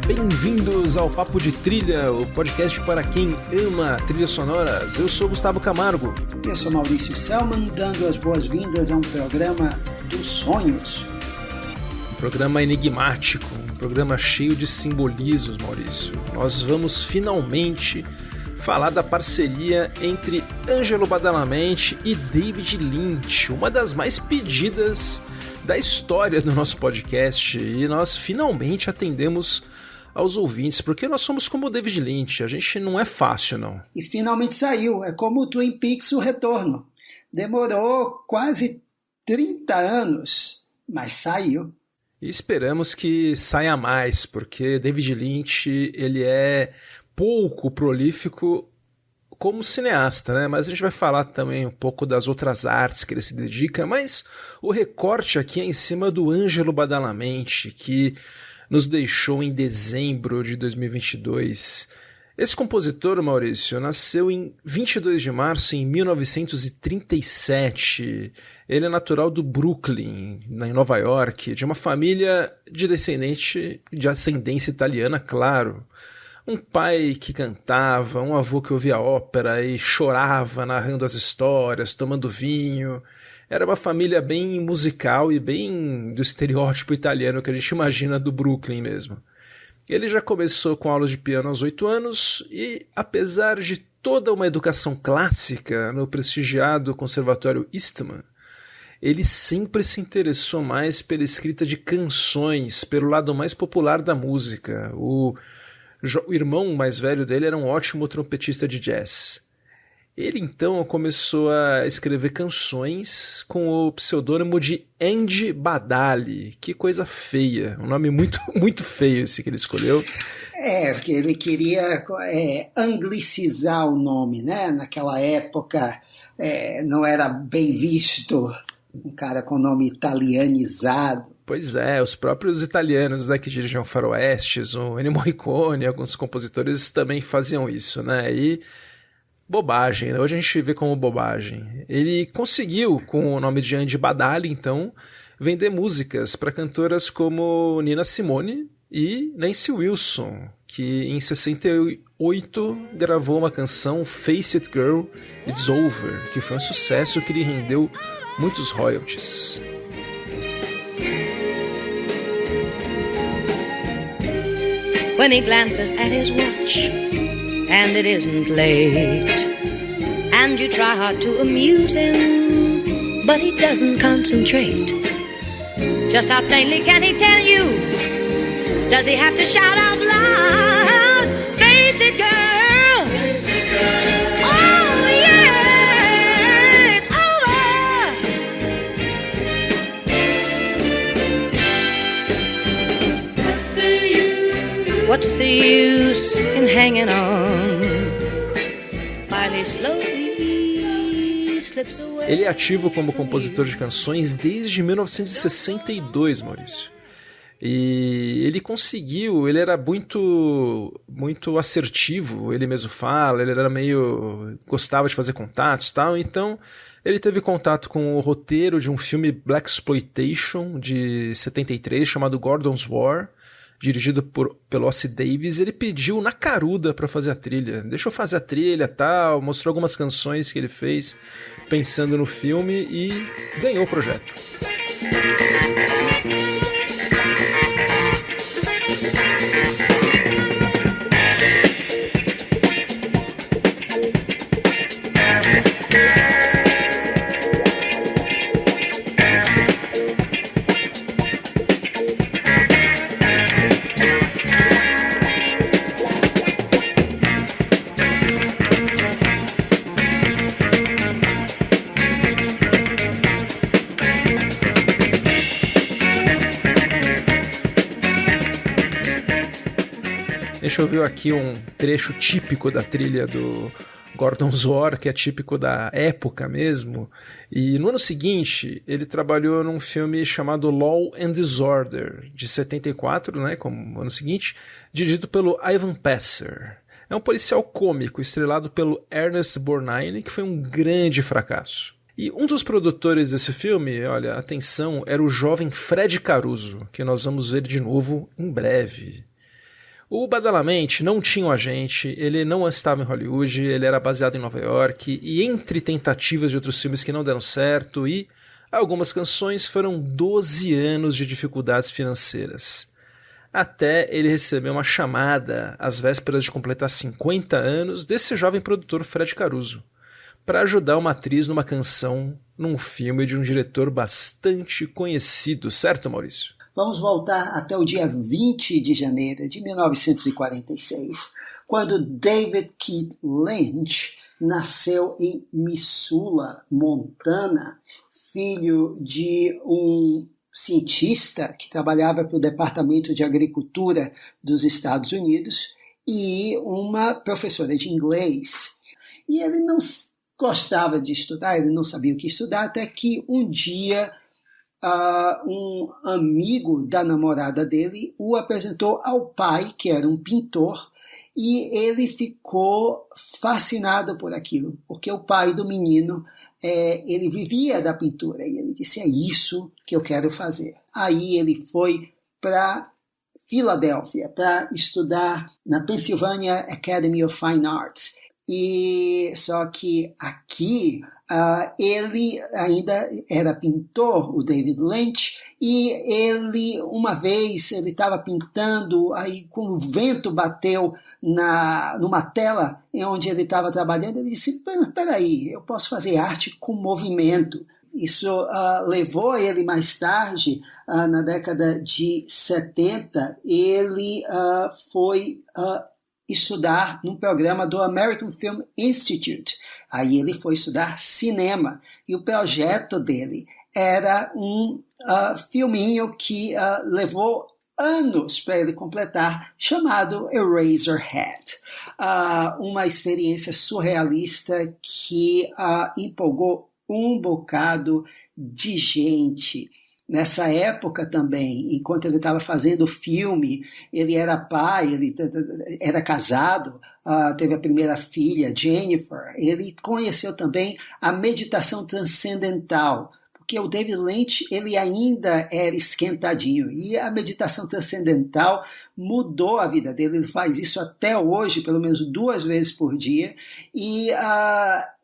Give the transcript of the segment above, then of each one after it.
Bem-vindos ao Papo de Trilha, o podcast para quem ama trilhas sonoras. Eu sou Gustavo Camargo. Eu sou Maurício Selman, dando as boas-vindas a um programa dos sonhos. Um programa enigmático, um programa cheio de simbolismos, Maurício. Nós vamos finalmente falar da parceria entre Angelo Badalamenti e David Lynch, uma das mais pedidas da história do nosso podcast, e nós finalmente atendemos aos ouvintes, porque nós somos como o David Lynch, a gente não é fácil, não. E finalmente saiu, é como o Twin Peaks O Retorno. Demorou quase 30 anos, mas saiu. E esperamos que saia mais, porque David Lynch, ele é pouco prolífico como cineasta, né? Mas a gente vai falar também um pouco das outras artes que ele se dedica, mas o recorte aqui é em cima do Angelo Badalamenti, que nos deixou em dezembro de 2022. Esse compositor, Maurício, nasceu em 22 de março de 1937. Ele é natural do Brooklyn, em Nova York, de uma família de ascendência italiana, claro. Um pai que cantava, um avô que ouvia ópera e chorava narrando as histórias, tomando vinho. Era uma família bem musical e bem do estereótipo italiano que a gente imagina do Brooklyn mesmo. Ele já começou com aulas de piano aos 8 anos e, apesar de toda uma educação clássica no prestigiado Conservatório Eastman, ele sempre se interessou mais pela escrita de canções, pelo lado mais popular da música. O irmão mais velho dele era um ótimo trompetista de jazz. Ele então começou a escrever canções com o pseudônimo de Andy Badali. Que coisa feia, um nome muito, muito feio esse que ele escolheu. Porque ele queria anglicizar o nome, né? Naquela época não era bem visto um cara com nome italianizado. Pois é, os próprios italianos, né, que dirigiam faroestes, o Ennio Morricone, alguns compositores também faziam isso, né? E bobagem, né? Hoje a gente vê como bobagem. Ele conseguiu, com o nome de Andy Badali, então, vender músicas para cantoras como Nina Simone e Nancy Wilson, que em 68 gravou uma canção, Face It Girl, It's Over, que foi um sucesso que lhe rendeu muitos royalties. When he glances at his watch and it isn't late, and you try hard to amuse him, but he doesn't concentrate. Just how plainly can he tell you? Does he have to shout out loud? Face it, girl! Face it, girl! Oh, yeah! It's over! What's the use in hanging on? While he slowly slips away. Ele é ativo como compositor de canções desde 1962, Maurício. E ele conseguiu, ele era muito assertivo, ele mesmo fala, ele era gostava de fazer contatos e tal, então ele teve contato com o roteiro de um filme Blaxploitation de 73 chamado Gordon's War, dirigido pelo Ossie Davis. Ele pediu na caruda para fazer a trilha. Deixa eu fazer a trilha e tal, mostrou algumas canções que ele fez pensando no filme e ganhou o projeto. A gente ouviu aqui um trecho típico da trilha do Gordon Zohr, que é típico da época mesmo. E no ano seguinte, ele trabalhou num filme chamado Law and Disorder, de 74, né, como ano seguinte, dirigido pelo Ivan Passer. É um policial cômico, estrelado pelo Ernest Borgnine, que foi um grande fracasso. E um dos produtores desse filme, olha, atenção, era o jovem Fred Caruso, que nós vamos ver de novo em breve. O Badalamente não tinha um agente, ele não estava em Hollywood, ele era baseado em Nova York, e entre tentativas de outros filmes que não deram certo e algumas canções, foram 12 anos de dificuldades financeiras. Até ele receber uma chamada às vésperas de completar 50 anos desse jovem produtor Fred Caruso, para ajudar uma atriz numa canção num filme de um diretor bastante conhecido, certo, Maurício? Vamos voltar até o dia 20 de janeiro de 1946, quando David Keith Lynch nasceu em Missoula, Montana, filho de um cientista que trabalhava para o Departamento de Agricultura dos Estados Unidos e uma professora de inglês. E ele não gostava de estudar, ele não sabia o que estudar, até que um dia um amigo da namorada dele o apresentou ao pai, que era um pintor, e ele ficou fascinado por aquilo, porque o pai do menino, ele vivia da pintura, e ele disse, é isso que eu quero fazer. Aí ele foi para Filadélfia para estudar na Pennsylvania Academy of Fine Arts, e só que aqui ele ainda era pintor, o David Lynch, e ele, uma vez, ele estava pintando, aí quando o vento bateu numa tela em onde ele estava trabalhando, ele disse, peraí, eu posso fazer arte com movimento. Isso levou ele mais tarde, na década de 70, ele foi estudar num programa do American Film Institute. Aí ele foi estudar cinema, e o projeto dele era um filminho que levou anos para ele completar, chamado Eraserhead. Uma experiência surrealista que empolgou um bocado de gente. Nessa época também, enquanto ele estava fazendo o filme, ele era pai, ele era casado, teve a primeira filha, Jennifer. Ele conheceu também a meditação transcendental, porque o David Lynch, ele ainda era esquentadinho, e a meditação transcendental mudou a vida dele. Ele faz isso até hoje, pelo menos 2 vezes por dia, e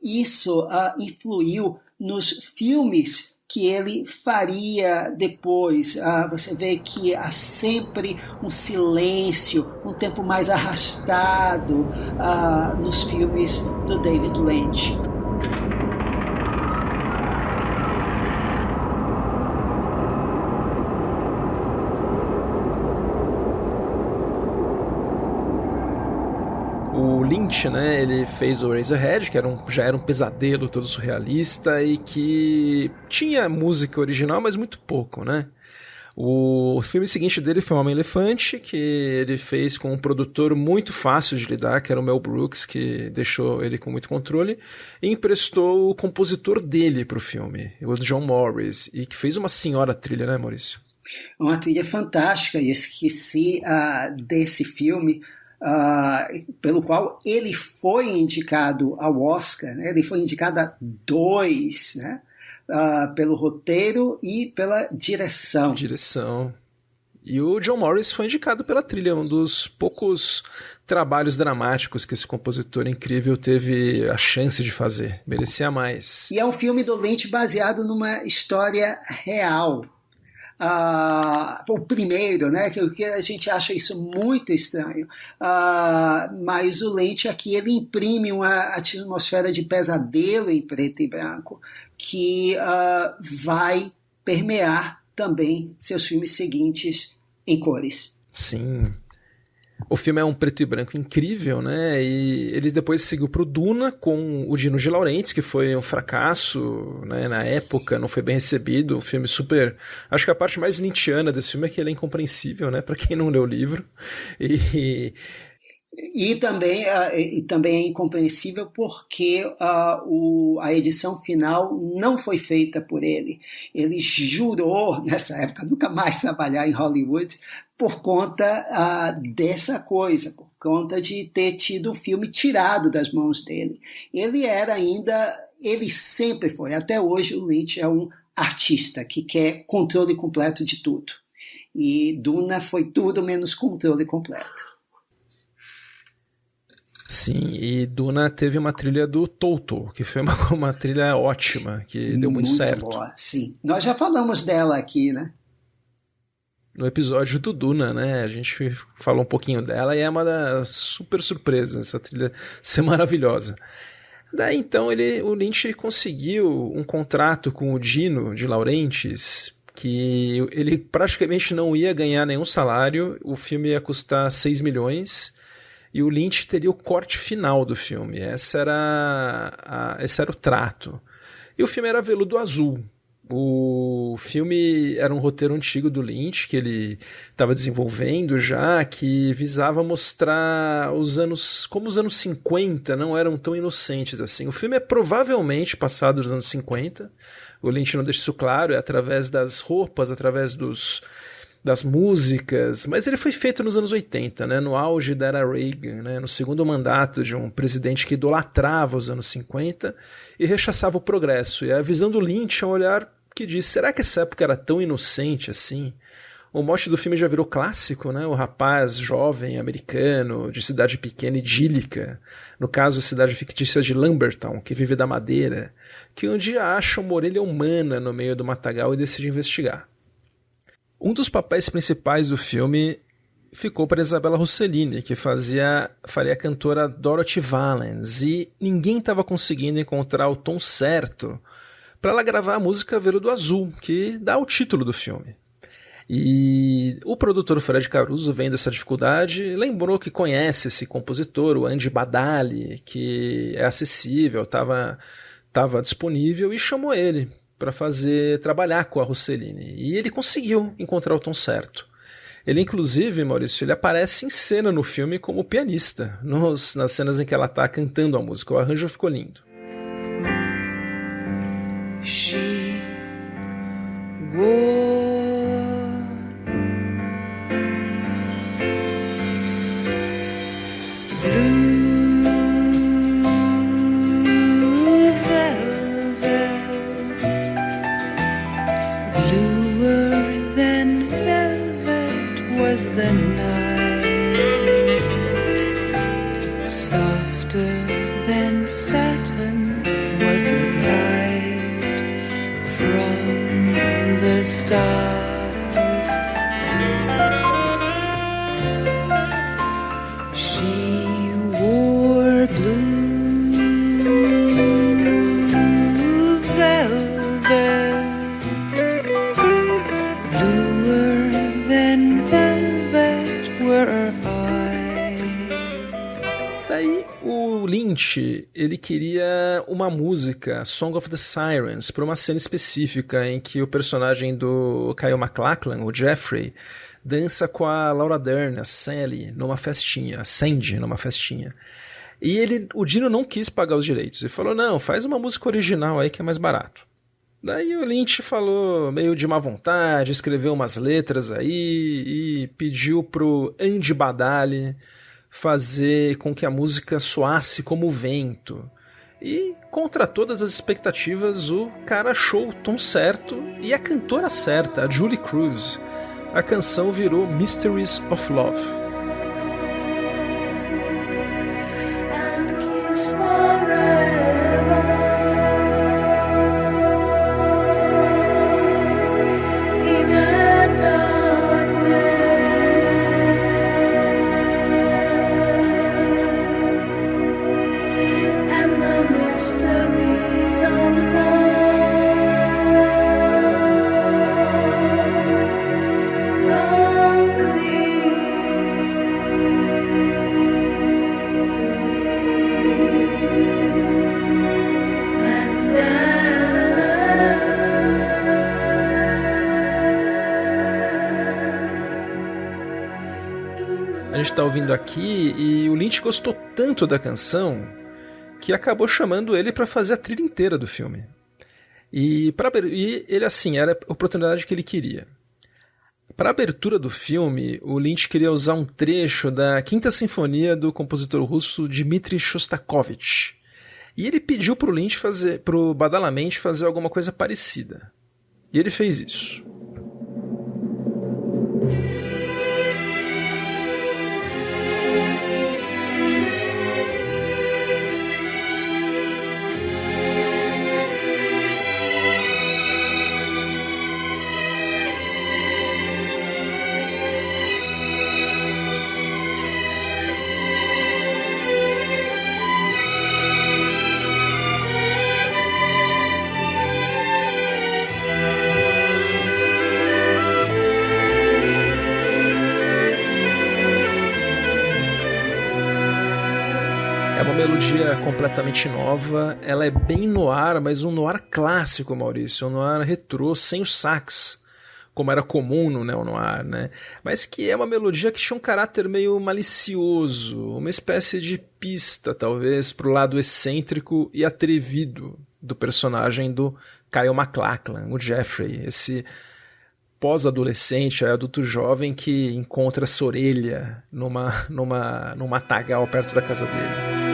isso influiu nos filmes que ele faria depois. Você vê que há sempre um silêncio, um tempo mais arrastado nos filmes do David Lynch. O Lynch, né, ele fez o Eraserhead, que já era um pesadelo todo surrealista e que tinha música original, mas muito pouco, né? O filme seguinte dele foi Homem-Elefante, que ele fez com um produtor muito fácil de lidar, que era o Mel Brooks, que deixou ele com muito controle, e emprestou o compositor dele para o filme, o John Morris, e que fez uma senhora trilha, né, Maurício? Uma trilha fantástica, e esqueci desse filme, pelo qual ele foi indicado ao Oscar, né? Ele foi indicado a 2, né? Pelo roteiro e pela direção. E o John Morris foi indicado pela trilha, um dos poucos trabalhos dramáticos que esse compositor incrível teve a chance de fazer. Merecia mais. E é um filme do Lynch baseado numa história real. O primeiro, né, que a gente acha isso muito estranho, mas o Lynch aqui ele imprime uma atmosfera de pesadelo em preto e branco que vai permear também seus filmes seguintes em cores. Sim. O filme é um preto e branco incrível, né? E ele depois seguiu pro Duna com o Dino de Laurentiis, que foi um fracasso, né? Na época, não foi bem recebido. Um filme super... Acho que a parte mais lynchiana desse filme é que ele é incompreensível, né? Pra quem não leu o livro. E também é incompreensível porque a edição final não foi feita por ele. Ele jurou, nessa época, nunca mais trabalhar em Hollywood por conta dessa coisa, por conta de ter tido o filme tirado das mãos dele. Ele sempre foi, até hoje o Lynch é um artista que quer controle completo de tudo. E Duna foi tudo menos controle completo. Sim, e Duna teve uma trilha do Toto, que foi uma trilha ótima, que deu muito certo. Boa, sim. Nós já falamos dela aqui, né? No episódio do Duna, né? A gente falou um pouquinho dela e é uma das super surpresas, essa trilha ser maravilhosa. Daí então o Lynch conseguiu um contrato com o Dino de Laurentiis, que ele praticamente não ia ganhar nenhum salário, o filme ia custar 6 milhões e o Lynch teria o corte final do filme. Esse era o trato. E o filme era veludo azul. O filme era um roteiro antigo do Lynch, que ele estava desenvolvendo já, que visava mostrar como os anos 50 não eram tão inocentes assim. O filme é provavelmente passado dos anos 50, o Lynch não deixa isso claro, é através das roupas, através das músicas, mas ele foi feito nos anos 80, né, no auge da era Reagan, né, no segundo mandato de um presidente que idolatrava os anos 50 e rechaçava o progresso. E a visão do Lynch é um olhar que diz, será que essa época era tão inocente assim? O mote do filme já virou clássico, né? O rapaz jovem americano, de cidade pequena, idílica, no caso a cidade fictícia de Lambertown, que vive da madeira, que um dia acha uma orelha humana no meio do matagal e decide investigar. Um dos papéis principais do filme ficou para Isabella Rossellini, que faria a cantora Dorothy Valens, e ninguém estava conseguindo encontrar o tom certo para ela gravar a música Veludo Azul, que dá o título do filme. E o produtor Fred Caruso, vendo essa dificuldade, lembrou que conhece esse compositor, o Andy Badali, que é acessível, estava disponível, e chamou ele para trabalhar com a Rossellini. E ele conseguiu encontrar o tom certo. Ele, inclusive, Maurício, ele aparece em cena no filme como pianista, nas cenas em que ela está cantando a música. O arranjo ficou lindo. She wore the night, softer than satin was the light from the stars. She wore blue velvet, bluer than velvet were her eyes. Daí o Lynch, ele queria uma música, Song of the Sirens, para uma cena específica em que o personagem do Kyle MacLachlan, o Jeffrey, dança com a Laura Dern, a Sally, numa festinha, a Sandy, numa festinha. E o Dino não quis pagar os direitos, e falou, não, faz uma música original aí que é mais barato. Daí o Lynch falou, meio de má vontade, escreveu umas letras aí e pediu pro Andy Badali fazer com que a música soasse como o vento. E, contra todas as expectativas, o cara achou o tom certo e a cantora certa, a Julie Cruz. A canção virou Mysteries of Love. And kiss forever. In a darkness, and the mysteries of love come clear. a gente está ouvindo aqui, e o Lynch gostou tanto da canção que acabou chamando ele para fazer a trilha inteira do filme. E ele, assim, era a oportunidade que ele queria. Para a abertura do filme, o Lynch queria usar um trecho da Quinta Sinfonia do compositor russo Dmitri Shostakovich. E ele pediu para o Badalamenti fazer alguma coisa parecida. E ele fez isso. Melodia completamente nova, ela é bem noir, mas um noir clássico, Maurício, um noir retrô, sem o sax, como era comum no neo-noir, né? Mas que é uma melodia que tinha um caráter meio malicioso, uma espécie de pista, talvez, para o lado excêntrico e atrevido do personagem do Kyle MacLachlan, o Jeffrey, esse pós-adolescente, adulto jovem que encontra essa orelha num matagal perto da casa dele.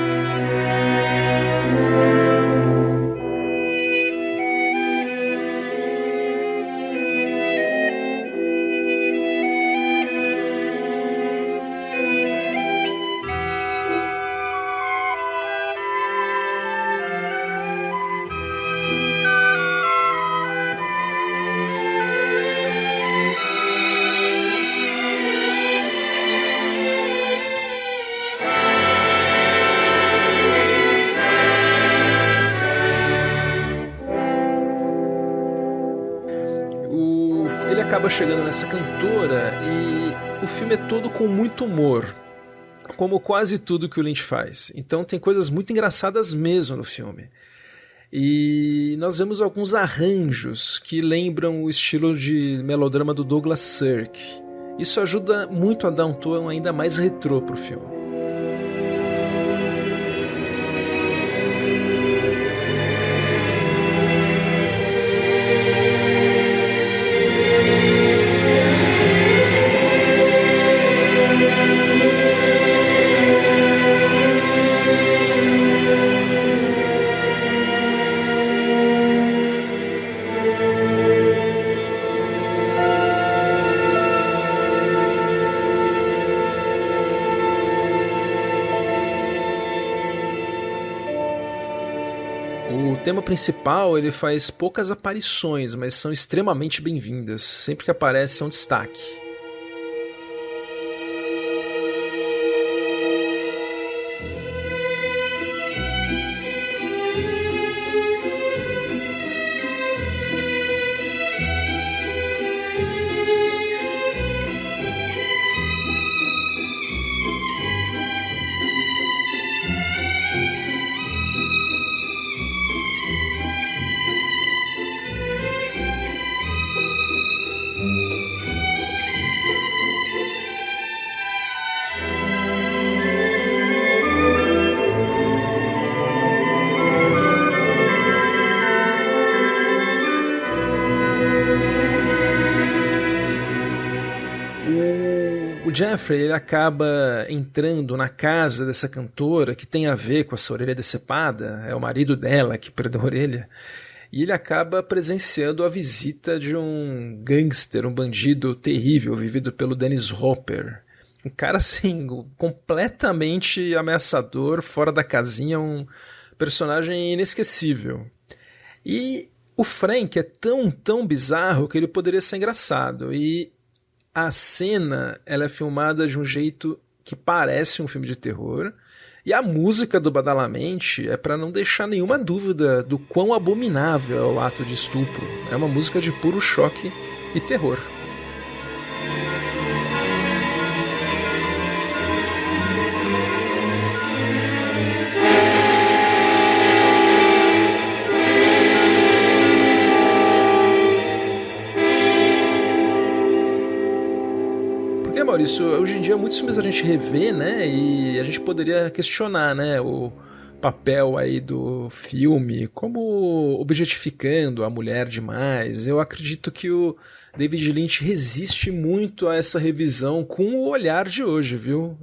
Chegando nessa cantora, e o filme é todo com muito humor, como quase tudo que o Lynch faz. Então tem coisas muito engraçadas mesmo no filme. E nós vemos alguns arranjos que lembram o estilo de melodrama do Douglas Sirk. Isso ajuda muito a dar um tom ainda mais retrô pro filme. O tema principal ele faz poucas aparições, mas são extremamente bem-vindas. Sempre que aparece é um destaque. O Jeffrey ele acaba entrando na casa dessa cantora que tem a ver com essa orelha decepada, é o marido dela que perdeu a orelha, e ele acaba presenciando a visita de um gangster, um bandido terrível, vivido pelo Dennis Hopper. Um cara assim, completamente ameaçador, fora da casinha, um personagem inesquecível. E o Frank é tão bizarro que ele poderia ser engraçado, e a cena ela é filmada de um jeito que parece um filme de terror, e a música do Badalamenti é para não deixar nenhuma dúvida do quão abominável é o ato de estupro. É uma música de puro choque e terror. Maurício, hoje em dia muitos filmes a gente revê, né, e a gente poderia questionar, né, o papel aí do filme, como objetificando a mulher demais. Eu acredito que o David Lynch resiste muito a essa revisão com o olhar de hoje, viu?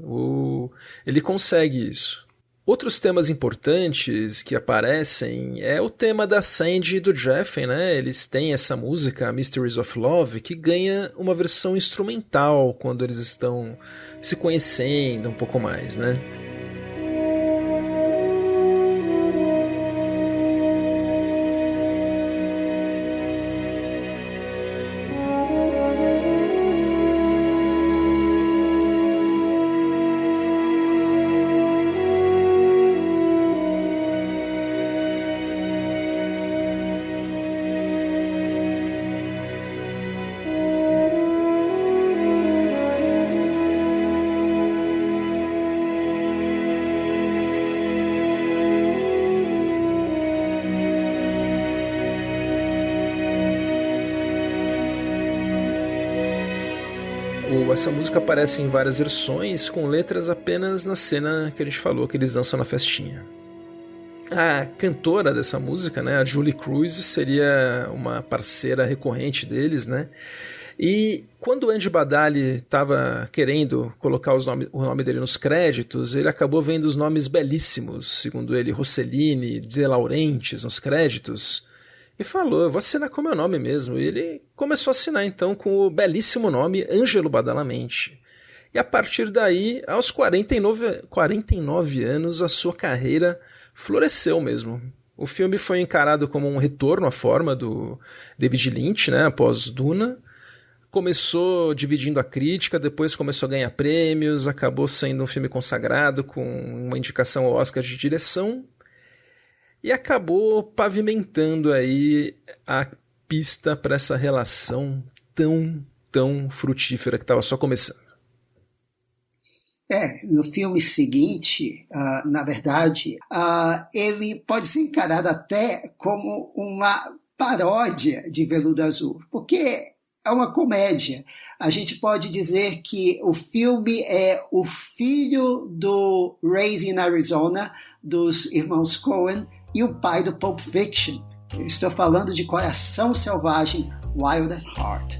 Ele consegue isso. Outros temas importantes que aparecem é o tema da Sandy e do Jeff, né? Eles têm essa música, Mysteries of Love, que ganha uma versão instrumental quando eles estão se conhecendo um pouco mais, né? Essa música aparece em várias versões, com letras apenas na cena que a gente falou, que eles dançam na festinha. A cantora dessa música, né, a Julie Cruz, seria uma parceira recorrente deles, né? E quando o Andy Badali estava querendo colocar o nome dele nos créditos, ele acabou vendo os nomes belíssimos, segundo ele, Rossellini, De Laurentiis nos créditos, e falou, eu vou assinar com o meu nome mesmo. E ele começou a assinar então com o belíssimo nome Ângelo Badalamenti. E a partir daí, aos 49 anos, a sua carreira floresceu mesmo. O filme foi encarado como um retorno à forma do David Lynch, né, após Duna. Começou dividindo a crítica, depois começou a ganhar prêmios, acabou sendo um filme consagrado com uma indicação ao Oscar de direção. E acabou pavimentando aí a pista para essa relação tão frutífera que estava só começando. No filme seguinte, na verdade, ele pode ser encarado até como uma paródia de Veludo Azul, porque é uma comédia. A gente pode dizer que o filme é o filho do Raising Arizona, dos irmãos Coen, e o pai do Pulp Fiction. Eu estou falando de Coração Selvagem, Wild at Heart.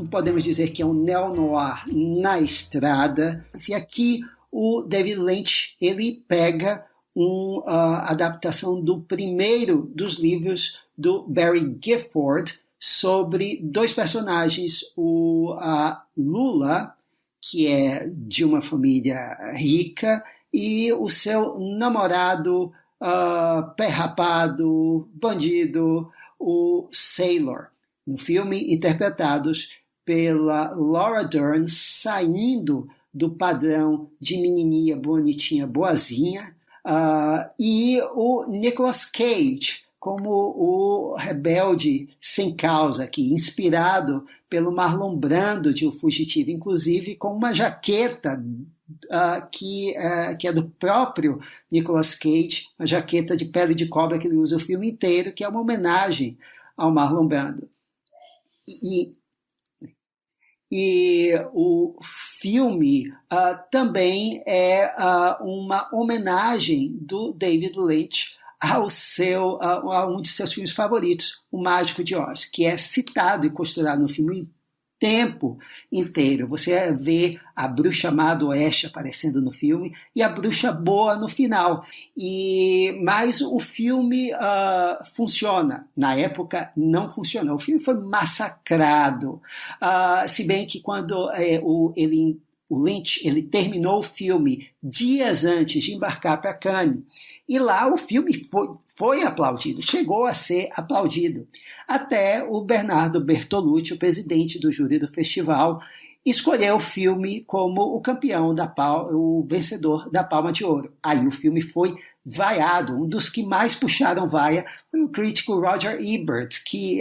Podemos dizer que é um neo-noir na estrada. E aqui o David Lynch ele pega uma adaptação do primeiro dos livros do Barry Gifford sobre dois personagens, a Lula, que é de uma família rica, e o seu namorado pé rapado, bandido, o Sailor. No filme, interpretados pela Laura Dern, saindo do padrão de menininha bonitinha, boazinha, e o Nicolas Cage como o rebelde sem causa, aqui, inspirado pelo Marlon Brando de O Fugitivo, inclusive com uma jaqueta que é do próprio Nicolas Cage, uma jaqueta de pele de cobra que ele usa o filme inteiro, que é uma homenagem ao Marlon Brando. E o filme também é uma homenagem do David Lynch a um de seus filmes favoritos, O Mágico de Oz, que é citado e costurado no filme o tempo inteiro. Você vê a bruxa má do oeste aparecendo no filme e a bruxa boa no final. Mas o filme funciona. Na época não funcionou. O filme foi massacrado. Se bem que quando o Lynch ele terminou o filme dias antes de embarcar para Cannes, e lá o filme foi aplaudido, chegou a ser aplaudido, até o Bernardo Bertolucci, o presidente do júri do festival, escolheu o filme como o campeão o vencedor da Palma de Ouro. Aí o filme foi vaiado. Um dos que mais puxaram vaia foi o crítico Roger Ebert, que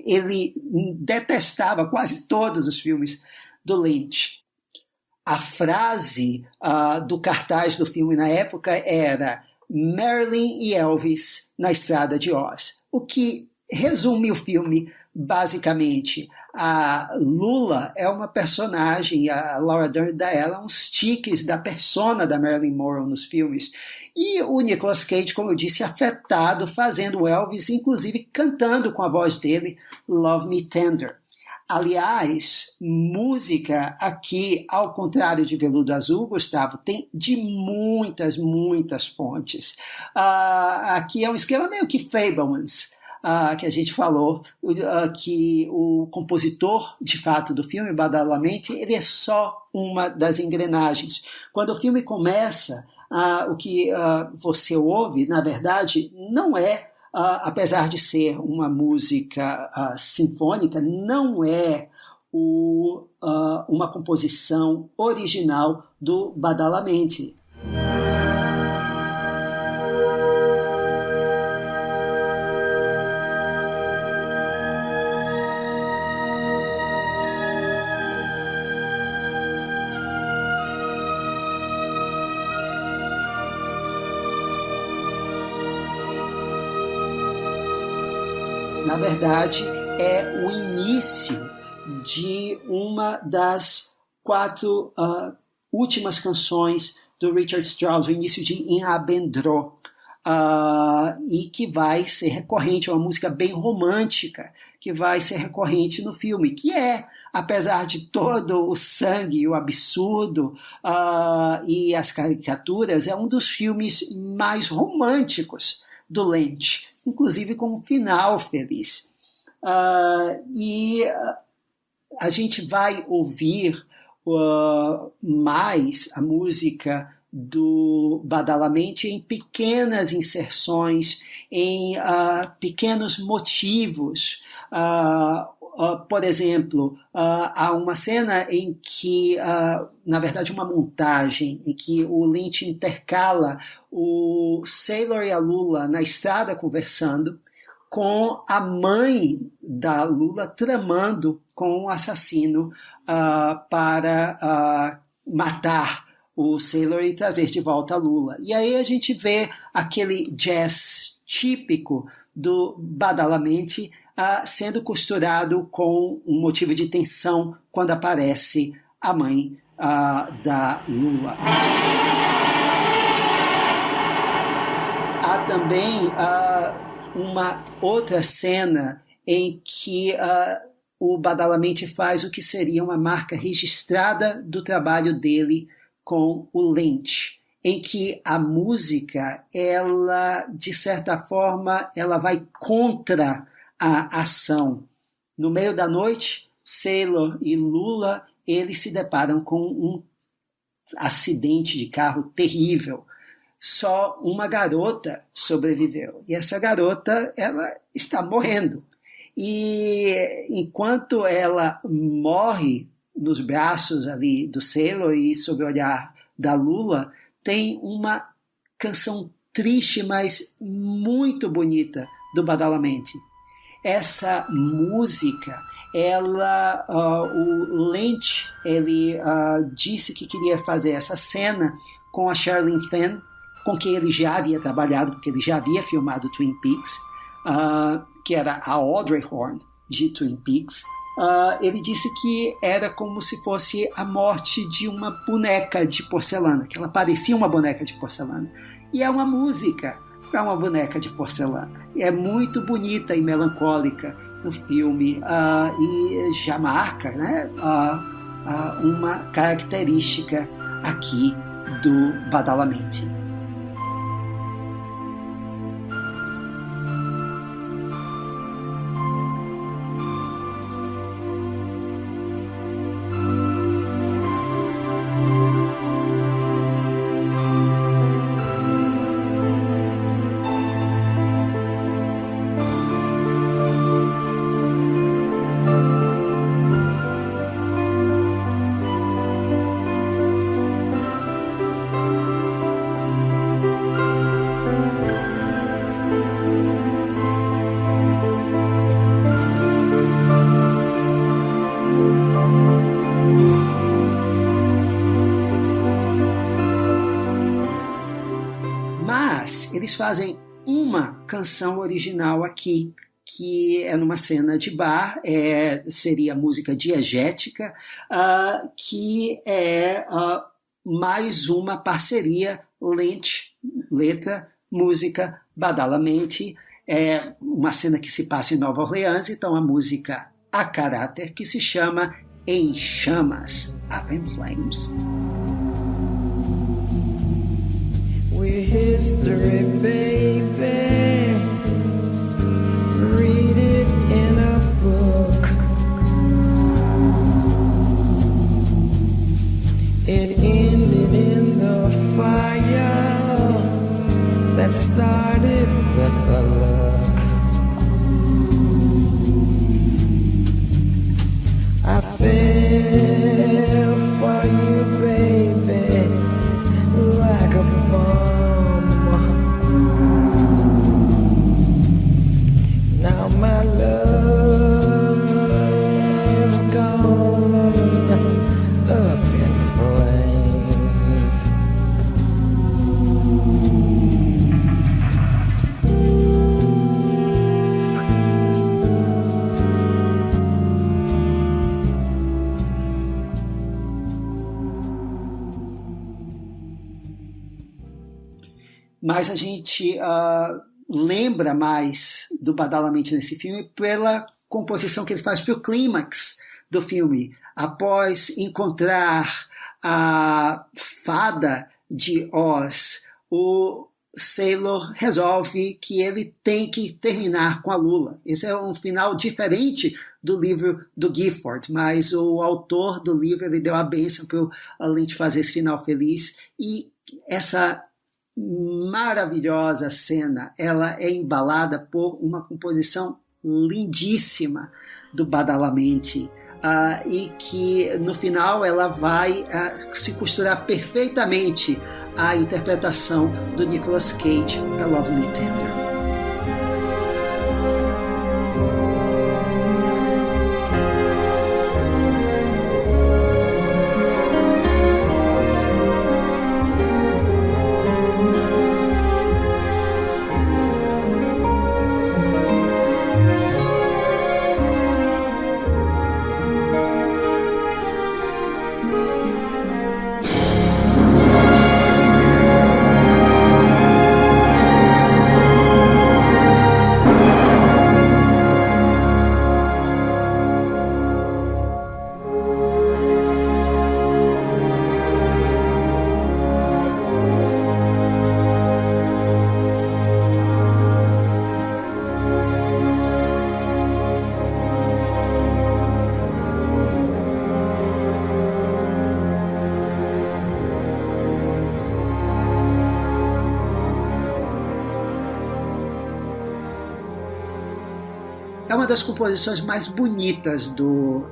ele detestava quase todos os filmes do Lynch. A frase do cartaz do filme na época era Marilyn e Elvis na Estrada de Oz, o que resume o filme basicamente. A Lula é uma personagem, a Laura Dern dá ela uns tiques da persona da Marilyn Monroe nos filmes. E o Nicolas Cage, como eu disse, afetado, fazendo o Elvis, inclusive cantando com a voz dele, Love Me Tender. Aliás, música aqui, ao contrário de Veludo Azul, Gustavo, tem de muitas, muitas fontes. Aqui é um esquema meio que Fabelmans, que a gente falou, que o compositor, de fato, do filme, Badalamenti, ele é só uma das engrenagens. Quando o filme começa, o que você ouve, na verdade, não é, apesar de ser uma música sinfônica, não é uma composição original do Badalamenti. Na verdade, é o início de uma das 4 últimas canções do Richard Strauss, o início de In Abendro, e que vai ser recorrente, é uma música bem romântica, que vai ser recorrente no filme, que apesar de todo o sangue, o absurdo e as caricaturas, é um dos filmes mais românticos do Lynch, inclusive com um final feliz. E a gente vai ouvir mais a música do Badalamenti em pequenas inserções, em pequenos motivos. Por exemplo, há uma cena em que, na verdade, uma montagem em que o Lynch intercala o Sailor e a Lula na estrada conversando, com a mãe da Lula tramando com o assassino para matar o Sailor e trazer de volta a Lula. E aí a gente vê aquele jazz típico do Badalamenti sendo costurado com um motivo de tensão quando aparece a mãe da Lula. Há também uma outra cena em que o Badalamenti faz o que seria uma marca registrada do trabalho dele com o Lynch, em que a música, ela, de certa forma, ela vai contra a ação. No meio da noite, Sailor e Lula, eles se deparam com um acidente de carro terrível. Só uma garota sobreviveu. E essa garota, ela está morrendo. E enquanto ela morre nos braços ali do Sailor e sob o olhar da Lula, tem uma canção triste, mas muito bonita do Badalamenti. Essa música, o Lynch, ele disse que queria fazer essa cena com a Sherilyn Fenn, com quem ele já havia trabalhado, porque ele já havia filmado Twin Peaks, que era a Audrey Horne de Twin Peaks. Ele disse que era como se fosse a morte de uma boneca de porcelana, que ela parecia uma boneca de porcelana. E é uma música para uma boneca de porcelana. É muito bonita e melancólica no filme e já marca, né, uma característica aqui do Badalamenti. Mas eles fazem uma canção original aqui, que é numa cena de bar, seria música diegética, que é mais uma parceria letra, música, Badalamenti. É uma cena que se passa em Nova Orleans, então a música a caráter, que se chama Em Chamas, Up in Flames. We're history, baby. Read it in a book. It ended in the fire that started with a look. I fell for you, baby, like a bomb. Now my love's gone up in flames. Mas a gente lembra mais do Badalamenti nesse filme pela composição que ele faz para o clímax do filme. Após encontrar a fada de Oz, o Sailor resolve que ele tem que terminar com a Lula. Esse é um final diferente do livro do Gifford, mas o autor do livro ele deu a bênção para a Lynch fazer esse final feliz. E essa maravilhosa cena, ela é embalada por uma composição lindíssima do Badalamenti, e que no final ela vai se costurar perfeitamente à interpretação do Nicolas Cage para Love Me Tender. É uma das composições mais bonitas do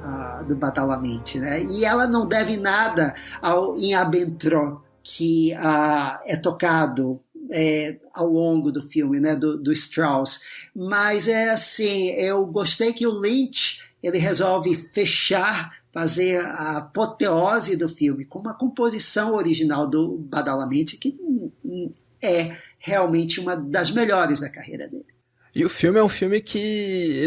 Badalamenti, né? E ela não deve nada ao In Abentro, que é tocado ao longo do filme, né? do Strauss. Mas é assim, eu gostei que o Lynch ele resolve fazer a apoteose do filme com uma composição original do Badalamenti, que é realmente uma das melhores da carreira dele. E o filme é um filme que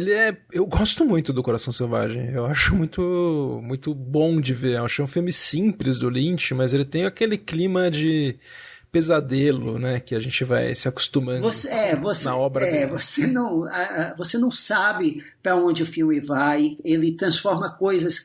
eu gosto muito do Coração Selvagem. Eu acho muito, muito bom de ver. Eu acho um filme simples do Lynch, mas ele tem aquele clima de pesadelo, né, que a gente vai se acostumando na obra dele. Você não sabe para onde o filme vai. Ele transforma coisas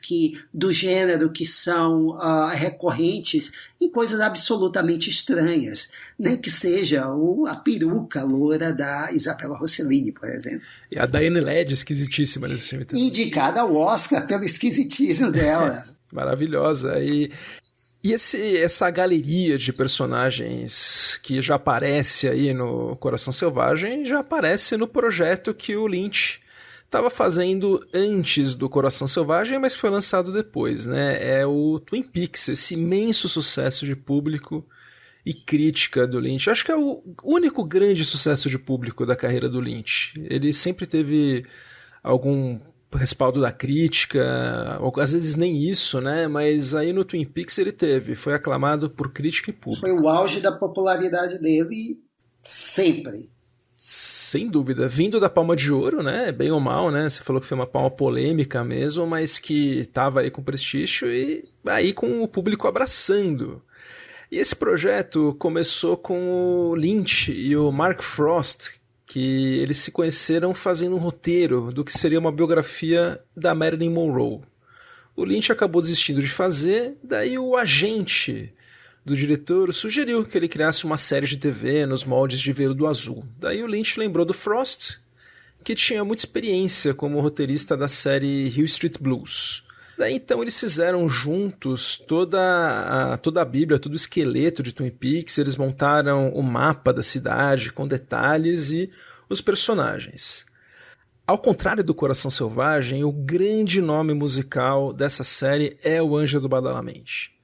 do gênero que são recorrentes em coisas absolutamente estranhas, nem que seja a peruca loura da Isabella Rossellini, por exemplo. E a Diane Ladd, esquisitíssima nesse filme também. Indicada ao Oscar pelo esquisitismo dela. Maravilhosa. E essa galeria de personagens que já aparece aí no Coração Selvagem já aparece no projeto que o Lynch estava fazendo antes do Coração Selvagem, mas foi lançado depois, né? É o Twin Peaks, esse imenso sucesso de público e crítica do Lynch. Acho que é o único grande sucesso de público da carreira do Lynch. Ele sempre teve algum respaldo da crítica, ou às vezes nem isso, né? Mas aí no Twin Peaks ele foi aclamado por crítica e público. Foi o auge da popularidade dele Sempre. Sem dúvida, vindo da Palma de Ouro, né, bem ou mal, né, você falou que foi uma palma polêmica mesmo, mas que estava aí com prestígio e aí com o público abraçando. E esse projeto começou com o Lynch e o Mark Frost, que eles se conheceram fazendo um roteiro do que seria uma biografia da Marilyn Monroe. O Lynch acabou desistindo de fazer, daí o agente do diretor sugeriu que ele criasse uma série de TV nos moldes de Veludo Azul. Daí o Lynch lembrou do Frost, que tinha muita experiência como roteirista da série Hill Street Blues. Daí então eles fizeram juntos toda a bíblia, todo o esqueleto de Twin Peaks, eles montaram o mapa da cidade com detalhes e os personagens. Ao contrário do Coração Selvagem, o grande nome musical dessa série é o Ângelo Badalamenti.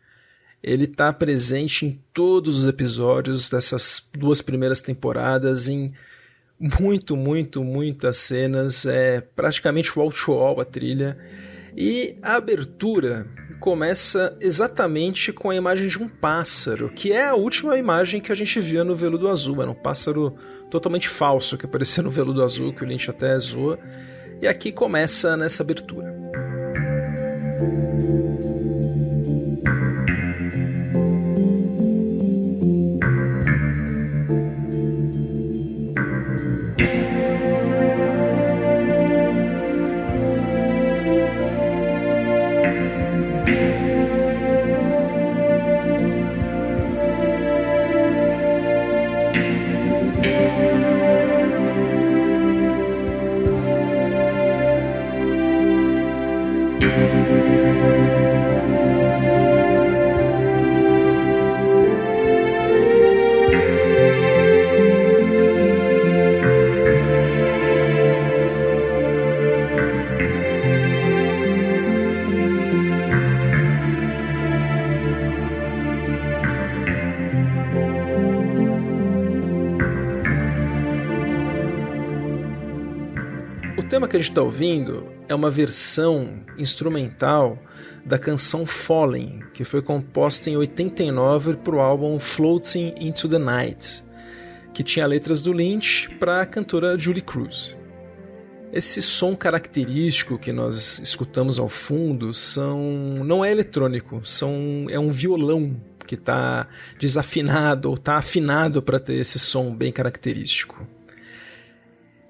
Ele está presente em todos os episódios dessas 2 primeiras temporadas, em muitas cenas, é praticamente wall-to-wall a trilha. E a abertura começa exatamente com a imagem de um pássaro, que é a última imagem que a gente via no Veludo Azul. Era um pássaro totalmente falso que aparecia no Veludo Azul, que o Lynch até zoa. E aqui começa nessa abertura. O tema que a gente está ouvindo é uma versão instrumental da canção Falling, que foi composta em 89 para o álbum Floating into the Night, que tinha letras do Lynch para a cantora Julie Cruz. Esse som característico que nós escutamos ao fundo não é eletrônico, é um violão que está desafinado ou está afinado para ter esse som bem característico.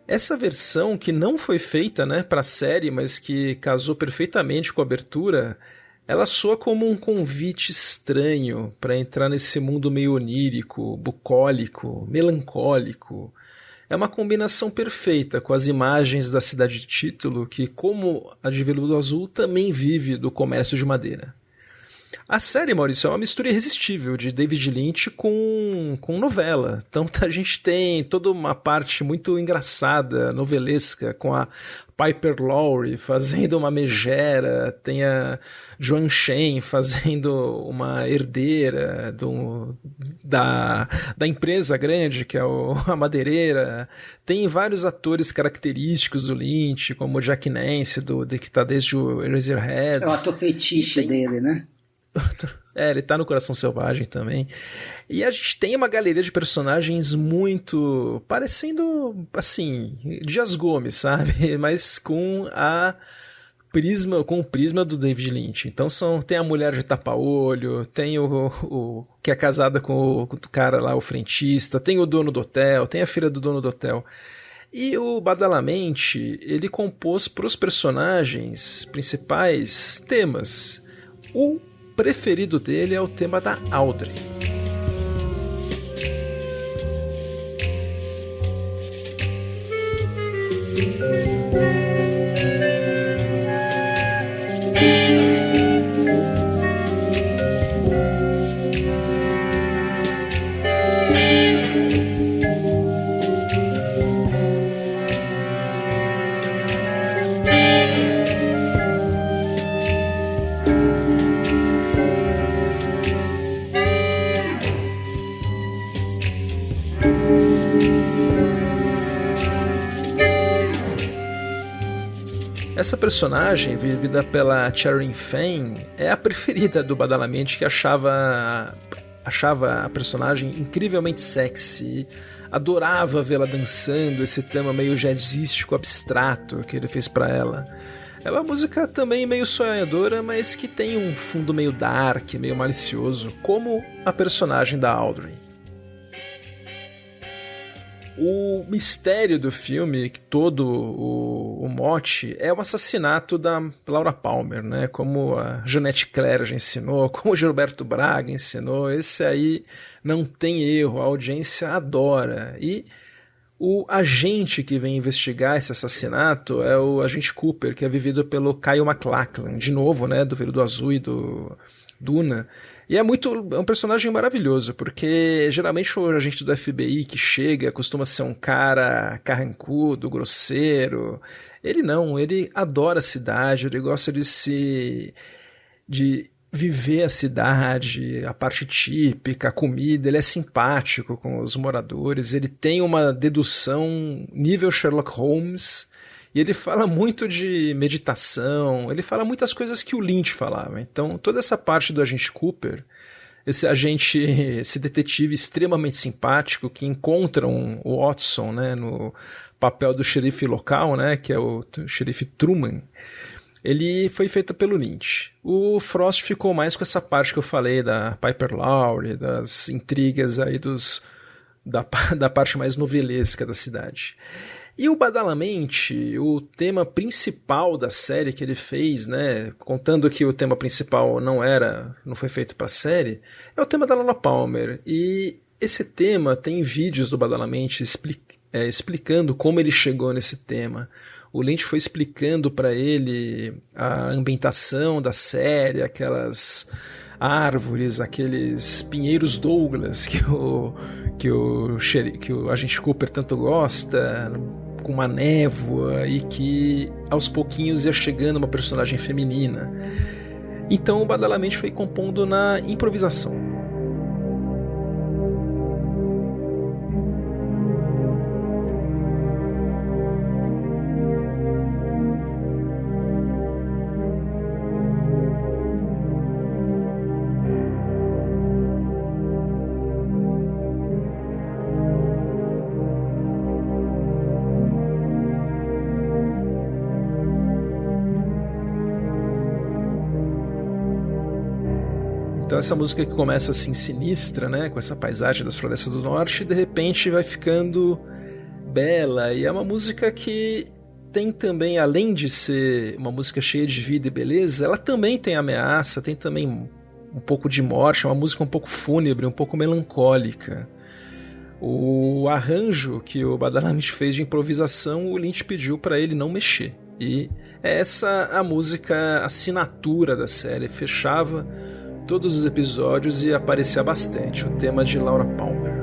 Essa versão, que não foi feita, né, para a série, mas que casou perfeitamente com a abertura, ela soa como um convite estranho para entrar nesse mundo meio onírico, bucólico, melancólico. É uma combinação perfeita com as imagens da cidade de título, que, como a de Veludo Azul, também vive do comércio de madeira. A série, Maurício, é uma mistura irresistível de David Lynch com novela. Então a gente tem toda uma parte muito engraçada, novelesca, com a Piper Laurie fazendo uma megera, tem a Joan Shen fazendo uma herdeira da empresa grande, que é a madeireira. Tem vários atores característicos do Lynch, como o Jack Nance, que está desde o Eraserhead. É o ator fetiche dele, né? Ele tá no Coração Selvagem também. E a gente tem uma galeria de personagens muito parecendo, assim, Dias Gomes, sabe? Mas com o prisma do David Lynch. Então tem a mulher de tapa-olho, tem o que é casada com o cara lá, o frentista, tem o dono do hotel, tem a filha do dono do hotel. E o Badalamenti, ele compôs para os personagens principais temas. O preferido dele é o tema da Audrey. Essa personagem, vivida pela Charin Fane, é a preferida do Badalamenti, que achava achava a personagem incrivelmente sexy, adorava vê-la dançando esse tema meio jazzístico abstrato que ele fez pra ela. É uma música também meio sonhadora, mas que tem um fundo meio dark, meio malicioso, como a personagem da Audrey. O mistério do filme, todo o mote, é o assassinato da Laura Palmer, né? Como a Jeanette Claire já ensinou, como o Gilberto Braga ensinou, esse aí não tem erro, a audiência adora. E o agente que vem investigar esse assassinato é o agente Cooper, que é vivido pelo Kyle MacLachlan, de novo, né? Do Veludo Azul e do Duna. E é um personagem maravilhoso, porque geralmente o agente do FBI que chega costuma ser um cara carrancudo, grosseiro. Ele não, ele adora a cidade, ele gosta de viver a cidade, a parte típica, a comida, ele é simpático com os moradores, ele tem uma dedução nível Sherlock Holmes. E ele fala muito de meditação, ele fala muitas coisas que o Lynch falava. Então, toda essa parte do agente Cooper, esse detetive extremamente simpático que encontra o Watson, né, no papel do xerife local, né, que é o xerife Truman, ele foi feito pelo Lynch. O Frost ficou mais com essa parte que eu falei da Piper Laurie, das intrigas aí da parte mais novelesca da cidade. E o Badalamente, o tema principal da série que ele fez, né, contando que o tema principal não foi feito para a série, é o tema da Laura Palmer. E esse tema tem vídeos do Badalamente explicando como ele chegou nesse tema. O Lynch foi explicando para ele a ambientação da série, aquelas árvores, aqueles pinheiros Douglas que o agente Cooper tanto gosta, com uma névoa, e que aos pouquinhos ia chegando uma personagem feminina. Então o Badalamente foi compondo na improvisação. Então essa música que começa assim sinistra, né, com essa paisagem das florestas do norte, de repente vai ficando bela, e é uma música que tem também, além de ser uma música cheia de vida e beleza, ela também tem ameaça, tem também um pouco de morte, é uma música um pouco fúnebre, um pouco melancólica. O arranjo que o Badalamenti fez de improvisação, o Lynch pediu para ele não mexer, e essa a música assinatura da série, fechava todos os episódios e aparecia bastante, o tema de Laura Palmer.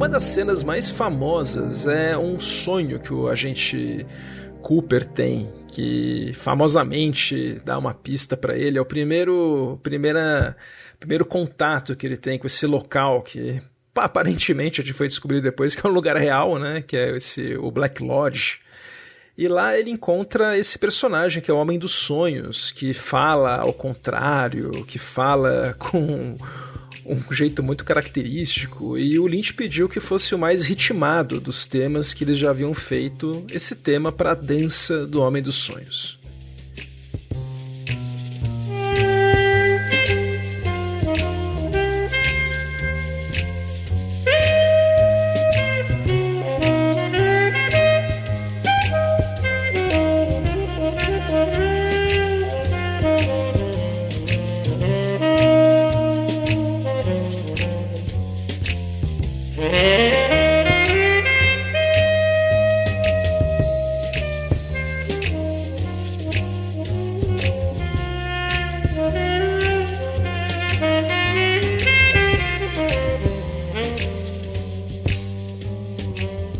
Uma das cenas mais famosas é um sonho que o agente Cooper tem, que famosamente dá uma pista para ele. É o primeiro contato que ele tem com esse local que aparentemente a gente foi descobrir depois que é um lugar real, né? Que é o Black Lodge. E lá ele encontra esse personagem que é o Homem dos Sonhos, que fala ao contrário, que fala com um jeito muito característico, e o Lynch pediu que fosse o mais ritmado dos temas que eles já haviam feito, esse tema para a dança do Homem dos Sonhos.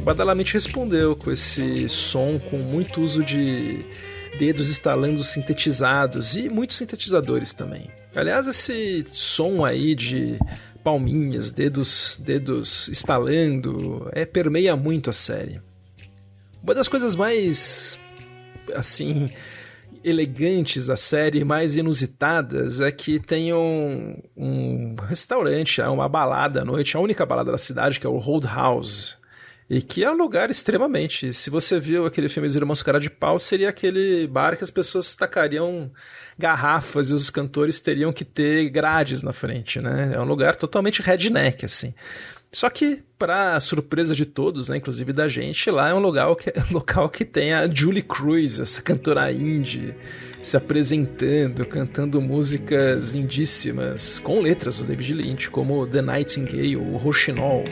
Badalamenti respondeu com esse som com muito uso de dedos estalando sintetizados e muitos sintetizadores também. Aliás, esse som aí de palminhas, dedos estalando, permeia muito a série. Uma das coisas mais, assim, elegantes da série, mais inusitadas, é que tem um restaurante, uma balada à noite, a única balada da cidade, que é o Roadhouse. E que é um lugar extremamente... Se você viu aquele filme Os Irmãos Cara de Pau, seria aquele bar que as pessoas tacariam garrafas e os cantores teriam que ter grades na frente, né? É um lugar totalmente redneck, assim. Só que, para surpresa de todos, né, inclusive da gente, lá é um local que tem a Julie Cruz, essa cantora indie, se apresentando, cantando músicas lindíssimas, com letras do David Lynch, como The Nightingale, o Rochinol.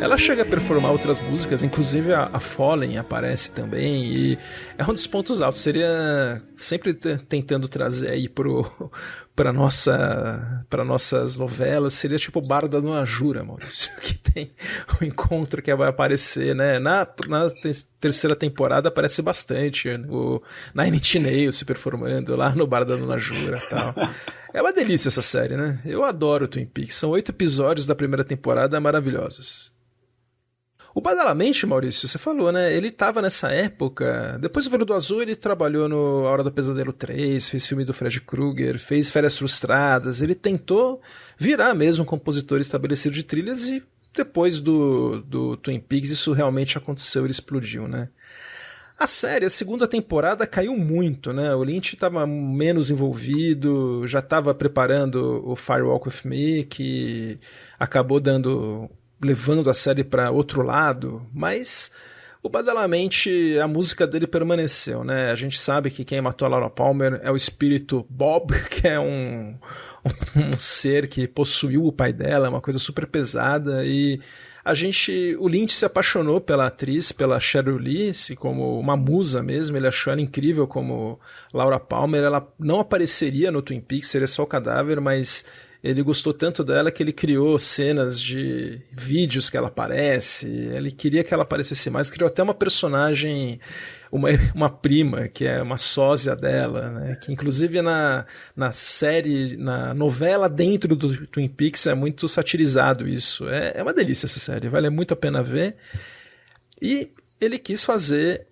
Ela chega a performar outras músicas, inclusive a Fallen aparece também, e é um dos pontos altos. Seria sempre tentando trazer aí para nossas novelas, seria tipo o Bar da Dona Jura, Maurício, que tem o encontro que vai aparecer, né? Na terceira temporada aparece bastante o Nine Inch Nails se performando lá no Bar da Dona Jura e tal. É uma delícia essa série, né? Eu adoro Twin Peaks. São 8 episódios da primeira temporada maravilhosos. O Badalamenti, Maurício, você falou, né? Ele tava nessa época... Depois do Veludo Azul, ele trabalhou no A Hora do Pesadelo 3, fez filme do Fred Krueger, fez Férias Frustradas. Ele tentou virar mesmo um compositor estabelecido de trilhas e depois do Twin Peaks isso realmente aconteceu, ele explodiu, né? A série, a segunda temporada caiu muito, né? O Lynch estava menos envolvido, já estava preparando o Firewalk With Me, que acabou levando a série para outro lado, mas o Badalamenti, a música dele permaneceu, né? A gente sabe que quem matou a Laura Palmer é o espírito Bob, que é um ser que possuiu o pai dela, uma coisa super pesada, e o Lynch se apaixonou pela atriz, pela Sheryl Lee, como uma musa mesmo, ele achou ela incrível como Laura Palmer. Ela não apareceria no Twin Peaks, seria só o cadáver, mas ele gostou tanto dela que ele criou cenas de vídeos que ela aparece, ele queria que ela aparecesse mais, criou até uma personagem, uma prima, que é uma sósia dela, né? Que inclusive na série, na novela dentro do Twin Peaks é muito satirizado isso. É uma delícia essa série, vale muito a pena ver. E ele quis fazer,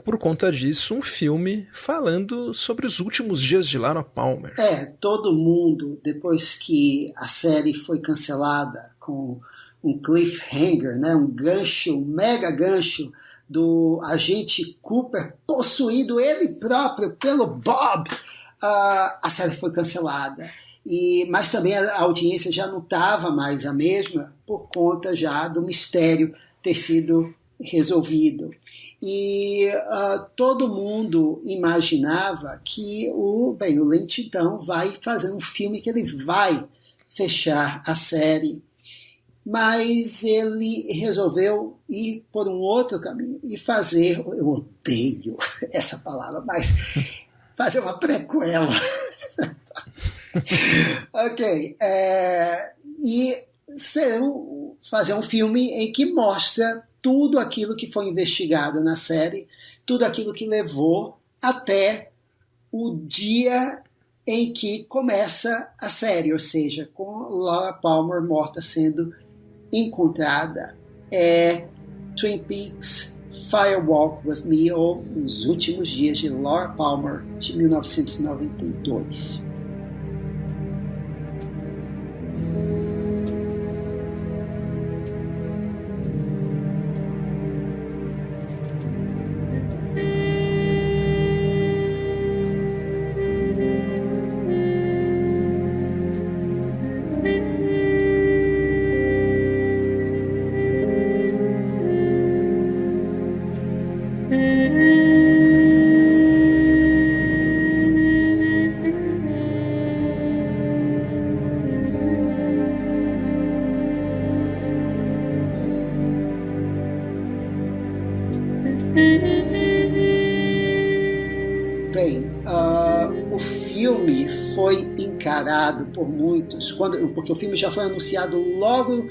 por conta disso, um filme falando sobre os últimos dias de Laura Palmer. Todo mundo, depois que a série foi cancelada com um cliffhanger, né, um gancho, um mega gancho do agente Cooper possuído ele próprio pelo Bob, a série foi cancelada. Mas também a audiência já não estava mais a mesma por conta já do mistério ter sido resolvido. E todo mundo imaginava que o Lynch então vai fazer um filme que ele vai fechar a série, mas ele resolveu ir por um outro caminho e fazer, eu odeio essa palavra, mas fazer uma prequela. Ok, e fazer um filme em que mostra tudo aquilo que foi investigado na série, tudo aquilo que levou até o dia em que começa a série, ou seja, com Laura Palmer morta sendo encontrada. Twin Peaks, Firewalk With Me, ou Os Últimos Dias de Laura Palmer, de 1992. Bem, o filme foi encarado por muitos, porque o filme já foi anunciado logo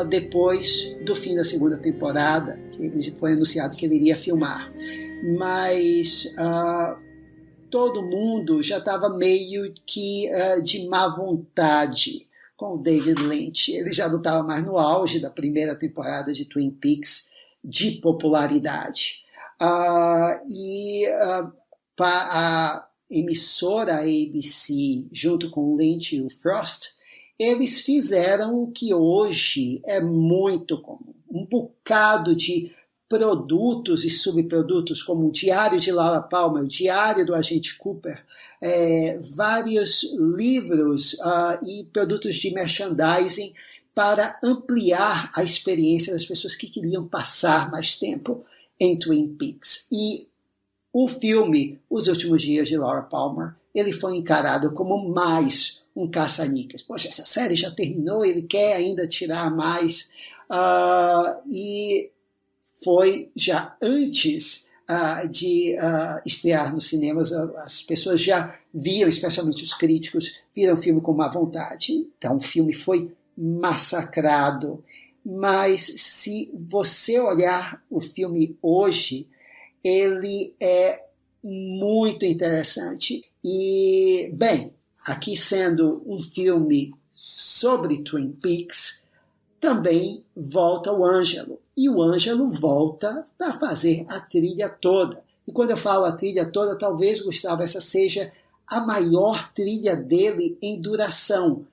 depois do fim da segunda temporada, que ele foi anunciado que ele iria filmar. Mas todo mundo já estava meio que de má vontade com o David Lynch. Ele já não estava mais no auge da primeira temporada de Twin Peaks de popularidade. A emissora ABC, junto com o Lynch e o Frost, eles fizeram o que hoje é muito comum. Um bocado de produtos e subprodutos, como o Diário de Laura Palmer, o Diário do Agente Cooper, vários livros e produtos de merchandising para ampliar a experiência das pessoas que queriam passar mais tempo em Twin Peaks. E o filme Os Últimos Dias de Laura Palmer, ele foi encarado como mais um caça-níqueis. Poxa, essa série já terminou, ele quer ainda tirar mais. E foi já antes de estrear nos cinemas, as pessoas já viam, especialmente os críticos, viram o filme com má vontade. Então o filme foi massacrado. Mas se você olhar o filme hoje, ele é muito interessante. E, bem, aqui sendo um filme sobre Twin Peaks, também volta o Ângelo. E o Ângelo volta para fazer a trilha toda. E quando eu falo a trilha toda, talvez, Gustavo, essa seja a maior trilha dele em duração.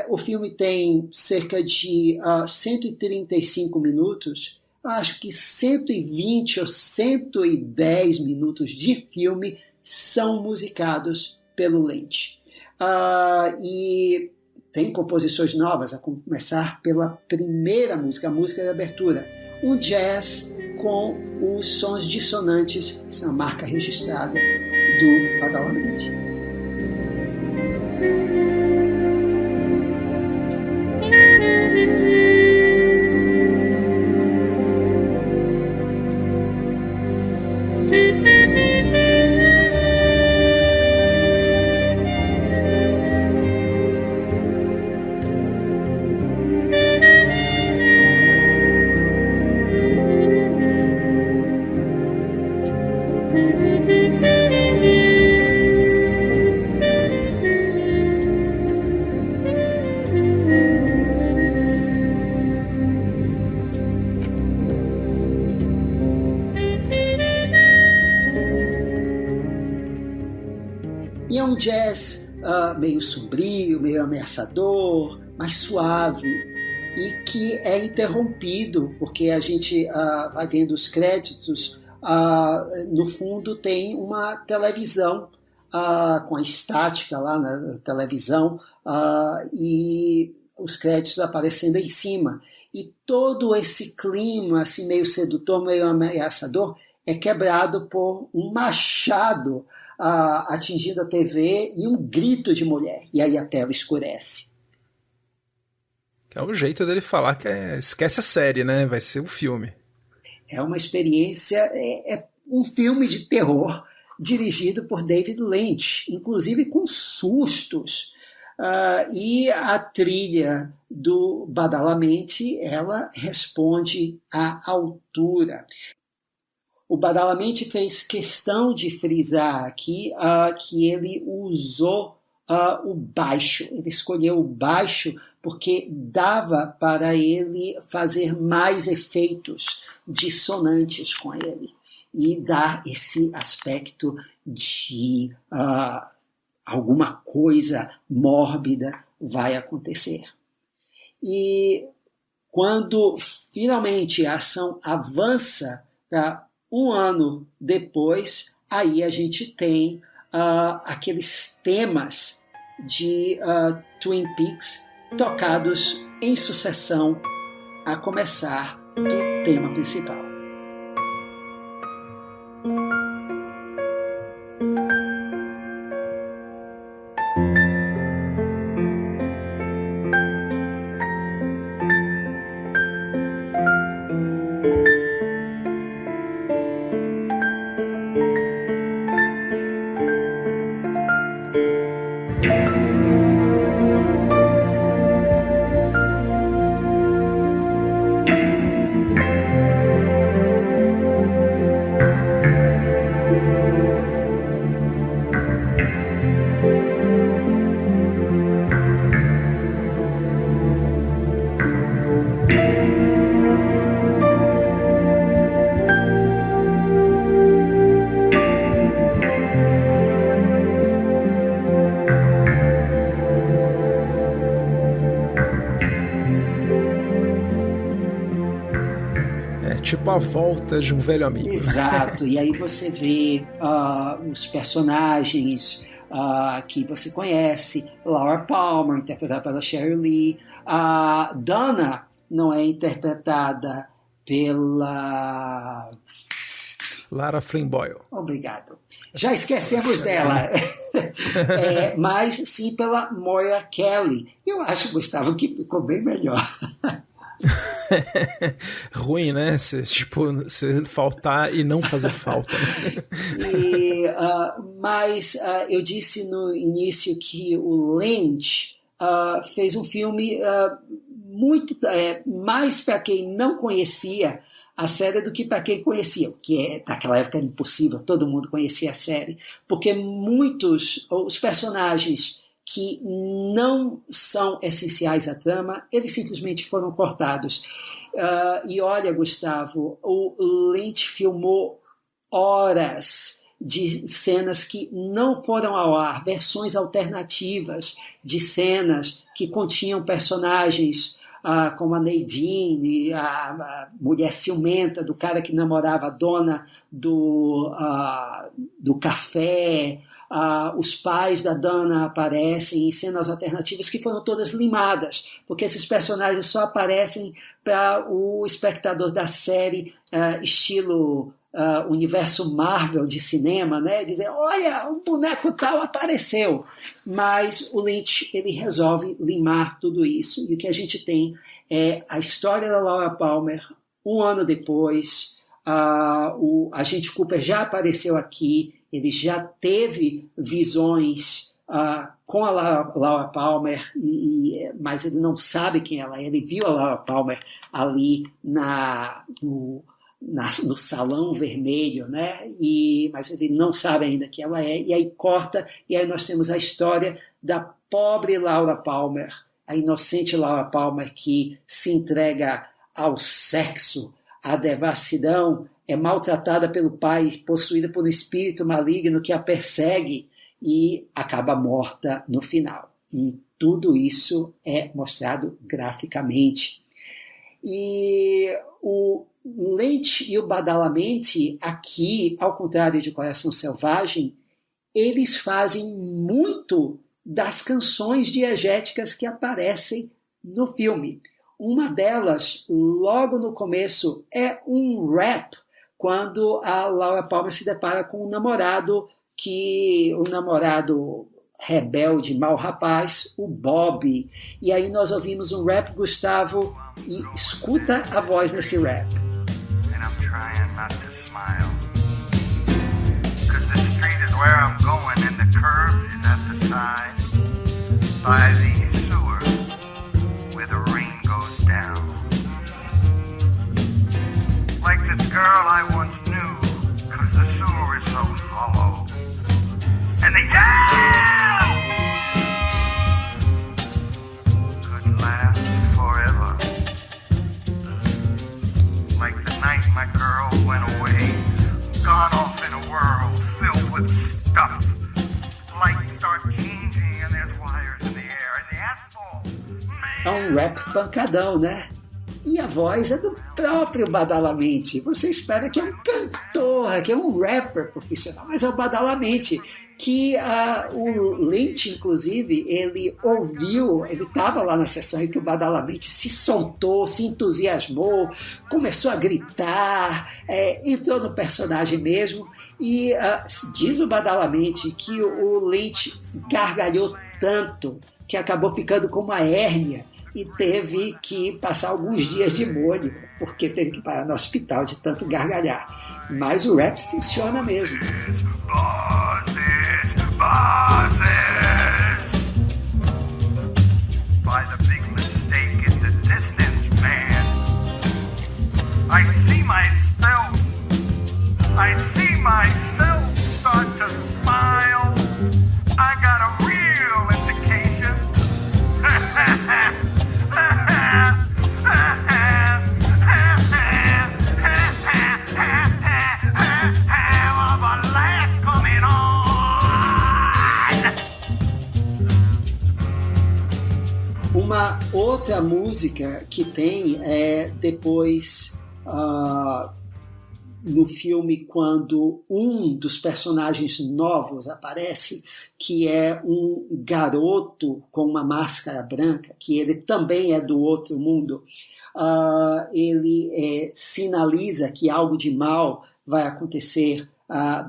O filme tem cerca de 135 minutos, acho que 120 ou 110 minutos de filme são musicados pelo Lynch. E tem composições novas, a começar pela primeira música, a música de abertura. Um jazz com os sons dissonantes, essa é uma marca registrada do Badalamenti. E é um jazz meio sombrio, meio ameaçador, mais suave, e que é interrompido, porque a gente vai vendo os créditos, no fundo tem uma televisão com a estática lá na televisão e os créditos aparecendo em cima. E todo esse clima assim, meio sedutor, meio ameaçador, é quebrado por um machado atingindo a TV e um grito de mulher. E aí a tela escurece. É o jeito dele falar que esquece a série, né? Vai ser um filme. É uma experiência, é um filme de terror dirigido por David Lynch, inclusive com sustos. E a trilha do Badalamenti, ela responde à altura. O Badalamenti fez questão de frisar aqui que ele usou o baixo. Ele escolheu o baixo porque dava para ele fazer mais efeitos dissonantes com ele e dar esse aspecto de alguma coisa mórbida vai acontecer. E quando finalmente a ação avança para um ano depois, aí a gente tem aqueles temas de Twin Peaks tocados em sucessão, a começar do tema principal. Tipo a volta de um velho amigo. Exato, e aí você vê os personagens que você conhece, Laura Palmer, interpretada pela Sheryl Lee, a Donna não é interpretada pela... Lara Flynn Boyle. Obrigado. Já esquecemos dela. Mas sim pela Moira Kelly. Eu acho, Gustavo, que ficou bem melhor. Ruim, né? Você faltar e não fazer falta. Mas eu disse no início que o Lynch fez um filme muito mais para quem não conhecia a série do que para quem conhecia, que naquela época era impossível, todo mundo conhecia a série, porque os personagens que não são essenciais à trama, eles simplesmente foram cortados. E olha, Gustavo, o Lynch filmou horas de cenas que não foram ao ar, versões alternativas de cenas que continham personagens como a Nadine, a mulher ciumenta do cara que namorava a dona do café. Os pais da Dana aparecem em cenas alternativas que foram todas limadas, porque esses personagens só aparecem para o espectador da série estilo universo Marvel de cinema, né? Dizer, olha, um boneco tal apareceu. Mas o Lynch, ele resolve limar tudo isso, e o que a gente tem é a história da Laura Palmer um ano depois. O agente Cooper já apareceu aqui, ele já teve visões com a Laura Palmer, mas ele não sabe quem ela é. Ele viu a Laura Palmer ali no salão vermelho, né? Mas ele não sabe ainda quem ela é. E aí corta, e aí nós temos a história da pobre Laura Palmer, a inocente Laura Palmer que se entrega ao sexo, à devassidão, é maltratada pelo pai, possuída por um espírito maligno que a persegue e acaba morta no final. E tudo isso é mostrado graficamente. E o Lynch e o Badalamenti, aqui, ao contrário de Coração Selvagem, eles fazem muito das canções diegéticas que aparecem no filme. Uma delas, logo no começo, é um rap, quando a Laura Palmer se depara com um namorado rebelde, mau rapaz, o Bob. E aí nós ouvimos um rap, Gustavo, e escuta a voz nesse rap. And I'm trying not to smile, 'cause the street is where I'm going and the curb is at the side, by the sewer, where the rain goes down. Like this girl I once knew, 'cause the sewer is so hollow, and they yell! Couldn't last forever. Like the night my girl went away, gone off in a world filled with stuff. Lights start changing and there's wires in the air and the asphalt. É um rap pancadão, né? E a voz é do próprio Badalamenti. Você espera que é um cantor, que é um rapper profissional, mas é o Badalamenti que o Lynch, inclusive, ele ouviu, ele estava lá na sessão em que o Badalamenti se soltou, se entusiasmou, começou a gritar, entrou no personagem mesmo, e diz o Badalamenti que o Lynch gargalhou tanto que acabou ficando com uma hérnia e teve que passar alguns dias de molho, porque teve que parar no hospital de tanto gargalhar. Mas o rap funciona mesmo. By the big mistake in the distance, man. I see myself start to smile. I got a real indication. Of a laugh coming on. Uma outra música que tem depois no filme, quando um dos personagens novos aparece, que é um garoto com uma máscara branca, que ele também é do outro mundo. Ele sinaliza que algo de mal vai acontecer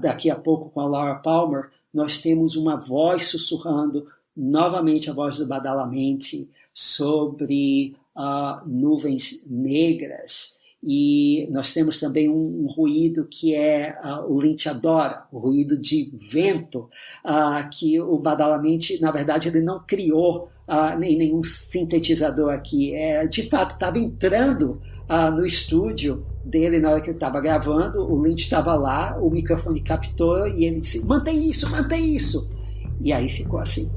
daqui a pouco com a Laura Palmer. Nós temos uma voz sussurrando, novamente a voz do Badalamenti, sobre nuvens negras. E nós temos também um ruído que o Lynch adora, o ruído de vento, que o Badalamenti, na verdade, ele não criou nenhum sintetizador aqui. De fato, estava entrando no estúdio dele na hora que ele estava gravando, o Lynch estava lá, o microfone captou e ele disse, mantém isso! E aí ficou assim.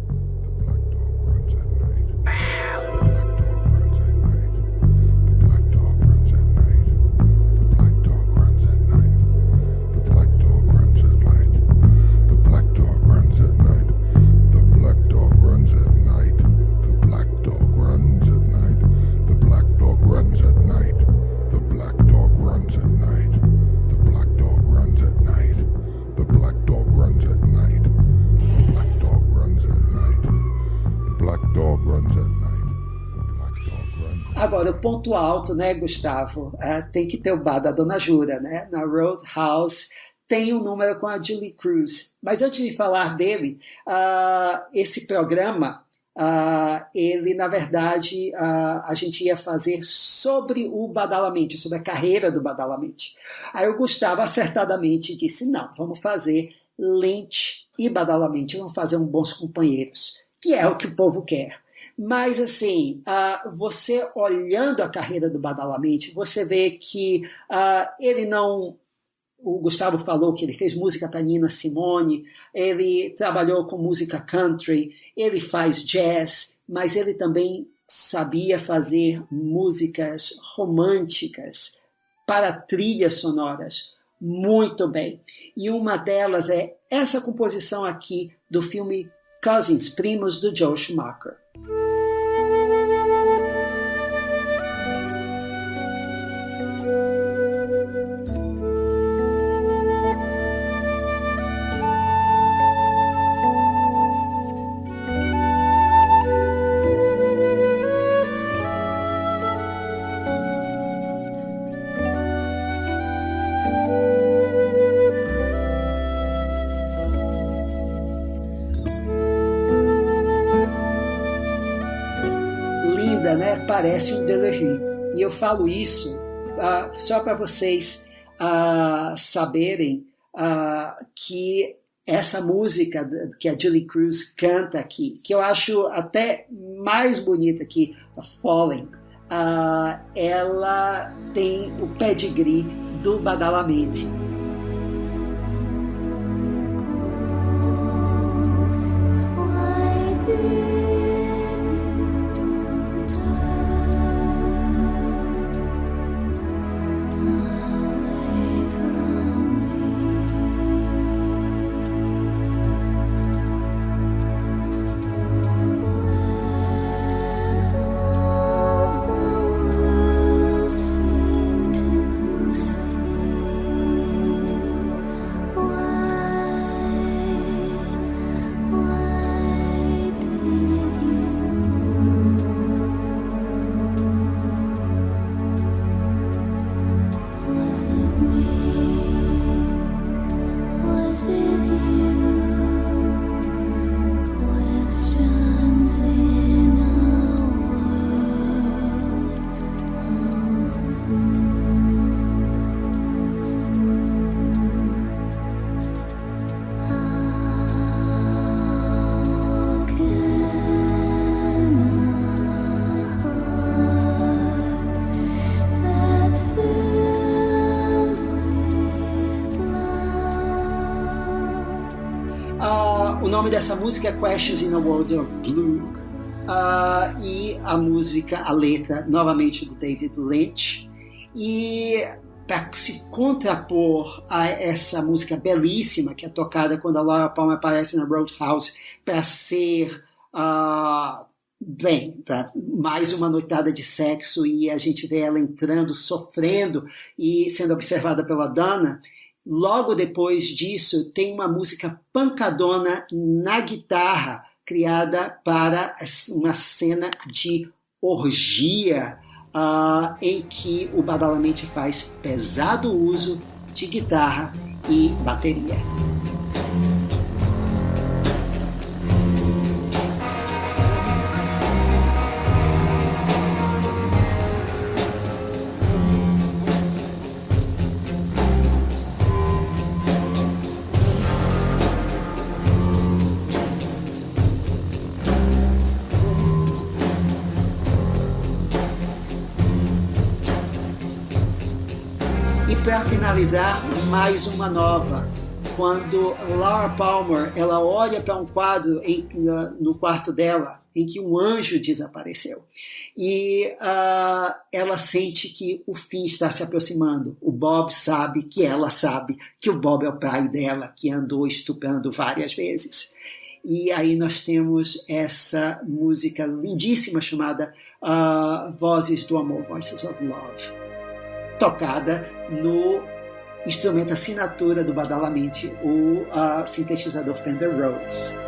Agora, o ponto alto, né, Gustavo? Tem que ter o bar da Dona Jura, né? Na Roadhouse tem um número com a Julie Cruz. Mas antes de falar dele, esse programa, ele, na verdade, a gente ia fazer sobre o Badalamenti, sobre a carreira do Badalamenti. Aí o Gustavo acertadamente disse, não, vamos fazer Lynch e Badalamenti, vamos fazer um Bons Companheiros, que é o que o povo quer. Mas, assim, você olhando a carreira do Badalamenti, você vê que ele não... O Gustavo falou que ele fez música para Nina Simone, ele trabalhou com música country, ele faz jazz, mas ele também sabia fazer músicas românticas para trilhas sonoras muito bem. E uma delas é essa composição aqui do filme Cousins, Primos, do Joel Schumacher. Parece um Delary. E eu falo isso só para vocês saberem que essa música que a Julie Cruz canta aqui, que eu acho até mais bonita que a Fallen, ela tem o pedigree do Badalamenti. nome dessa música é Questions in a World of Blue. E a música, a letra, novamente do David Lynch. E para se contrapor a essa música belíssima que é tocada quando a Laura Palmer aparece na Roadhouse para ser para mais uma noitada de sexo, e a gente vê ela entrando, sofrendo e sendo observada pela Donna. Logo depois disso tem uma música pancadona na guitarra criada para uma cena de orgia, em que o Badalamenti faz pesado uso de guitarra e bateria. Para finalizar, mais uma nova. Quando Laura Palmer ela olha para um quadro no quarto dela em que um anjo desapareceu. E ela sente que o fim está se aproximando. O Bob sabe que ela sabe que o Bob é o pai dela, que andou estuprando várias vezes. E aí nós temos essa música lindíssima chamada Vozes do Amor, Voices of Love, tocada no instrumento assinatura do Badalamenti, o sintetizador Fender Rhodes.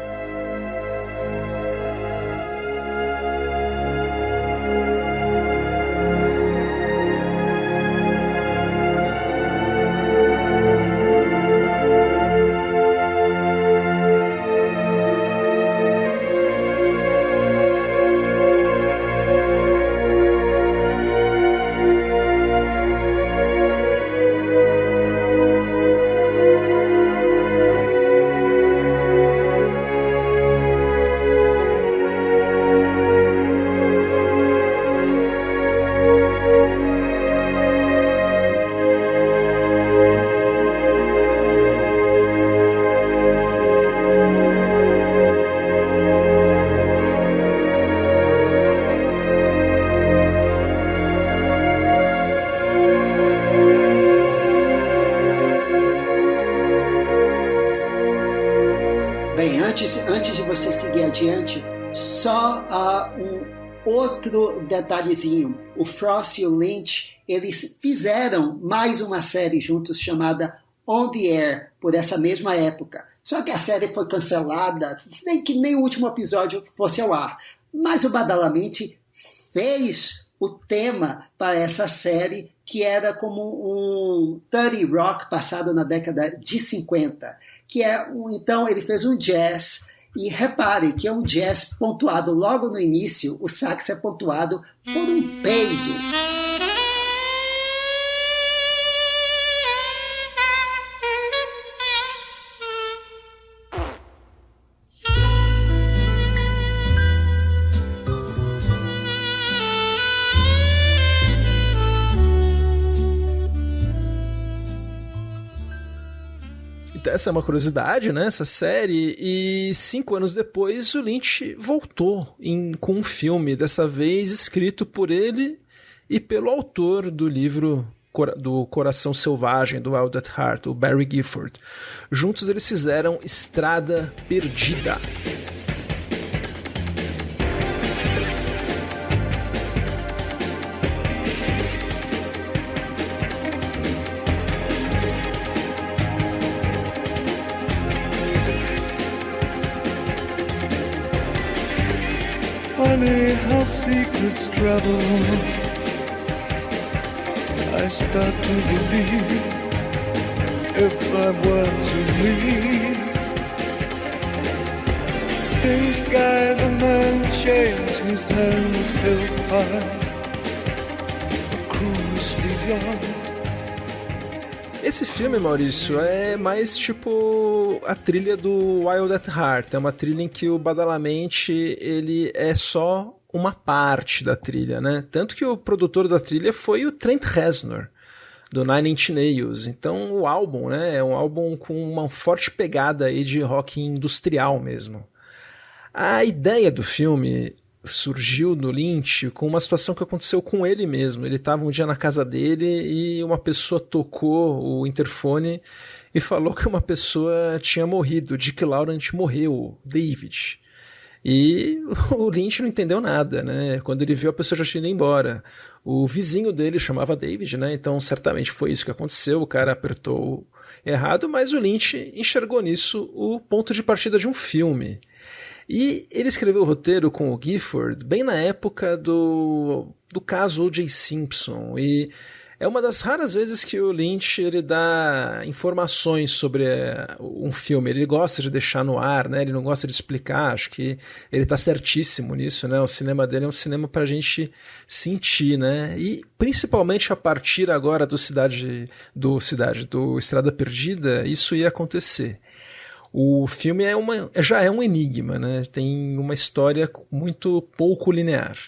Antes de você seguir adiante, só um outro detalhezinho. O Frost e o Lynch, eles fizeram mais uma série juntos chamada On the Air, por essa mesma época. Só que a série foi cancelada, sem que nem o último episódio fosse ao ar. Mas o Badalamenti fez o tema para essa série, que era como um 30 rock passado na década de 50. Então ele fez um jazz, e repare que é um jazz pontuado logo no início, o sax é pontuado por um peido. Essa é uma curiosidade, né? Essa série. E 5 anos depois, o Lynch voltou com um filme, dessa vez escrito por ele e pelo autor do livro do Coração Selvagem, do Wild at Heart, o Barry Gifford. Juntos eles fizeram Estrada Perdida. Funny how secrets travel. I start to believe if I were to leave, in sky the man shakes his hands held high, a cruise beyond. Esse filme, Maurício, é mais tipo a trilha do Wild at Heart. É uma trilha em que o Badalamenti ele é só uma parte da trilha, né? Tanto que o produtor da trilha foi o Trent Reznor. do Nine Inch Nails. Então o álbum, né, é um álbum com uma forte pegada aí de rock industrial mesmo. A ideia do filme surgiu no Lynch com uma situação que aconteceu com ele mesmo. Ele estava um dia na casa dele e uma pessoa tocou o interfone e falou que uma pessoa tinha morrido. O Dick Laurent morreu, David. E o Lynch não entendeu nada, né? Quando ele viu, a pessoa já tinha ido embora. O vizinho dele chamava David, né? Então certamente foi isso que aconteceu. O cara apertou errado, mas o Lynch enxergou nisso o ponto de partida de um filme. E ele escreveu o roteiro com o Gifford bem na época do caso O.J. Simpson. E é uma das raras vezes que o Lynch ele dá informações sobre um filme. Ele gosta de deixar no ar, né? Ele não gosta de explicar. Acho que ele está certíssimo nisso, né? O cinema dele é um cinema para a gente sentir, né? E principalmente a partir agora do Estrada Perdida, isso ia acontecer. O filme já é um enigma, né? Tem uma história muito pouco linear.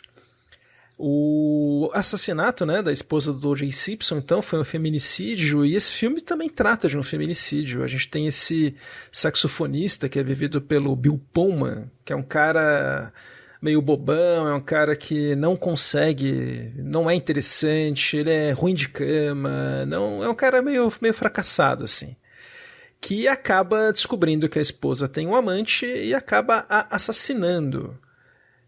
O assassinato, né, da esposa do O.J. Simpson, então, foi um feminicídio, e esse filme também trata de um feminicídio. A gente tem esse saxofonista que é vivido pelo Bill Pullman, que é um cara meio bobão, é um cara que não consegue, não é interessante, ele é ruim de cama, não, é um cara meio fracassado, assim, que acaba descobrindo que a esposa tem um amante e acaba a assassinando.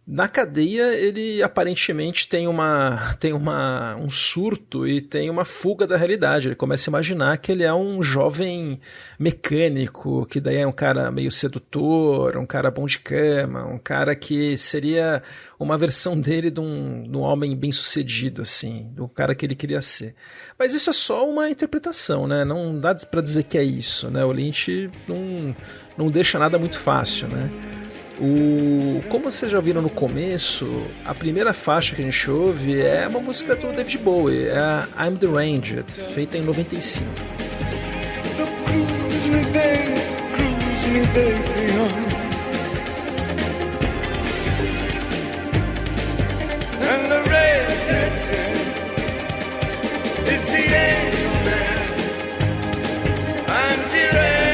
Na cadeia, ele aparentemente tem um surto e tem uma fuga da realidade. Ele começa a imaginar que ele é um jovem mecânico, que daí é um cara meio sedutor, um cara bom de cama, um cara que seria uma versão dele de um homem bem-sucedido, assim, do cara que ele queria ser. Mas isso é só uma interpretação, né? Não dá pra dizer que é isso, né? O Lynch não deixa nada muito fácil, né? Como vocês já viram no começo, a primeira faixa que a gente ouve é uma música do David Bowie, é a I'm Deranged, feita em 95. So cruise me baby on. And the rain sets in. It's the angel man. I'm deranged.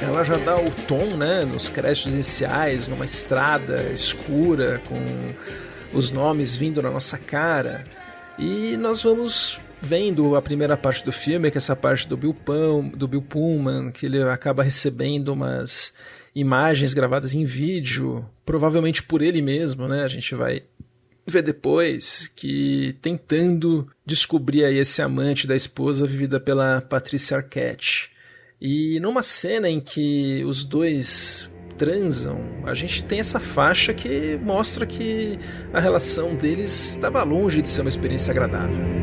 Ela já dá o tom, né, nos créditos iniciais, numa estrada escura, com os nomes vindo na nossa cara. E nós vamos vendo a primeira parte do filme, que é essa parte do Bill Pullman, que ele acaba recebendo umas imagens gravadas em vídeo, provavelmente por ele mesmo, né? A gente vai ver depois que tentando descobrir aí esse amante da esposa vivida pela Patricia Arquette. E numa cena em que os dois transam, a gente tem essa faixa que mostra que a relação deles estava longe de ser uma experiência agradável.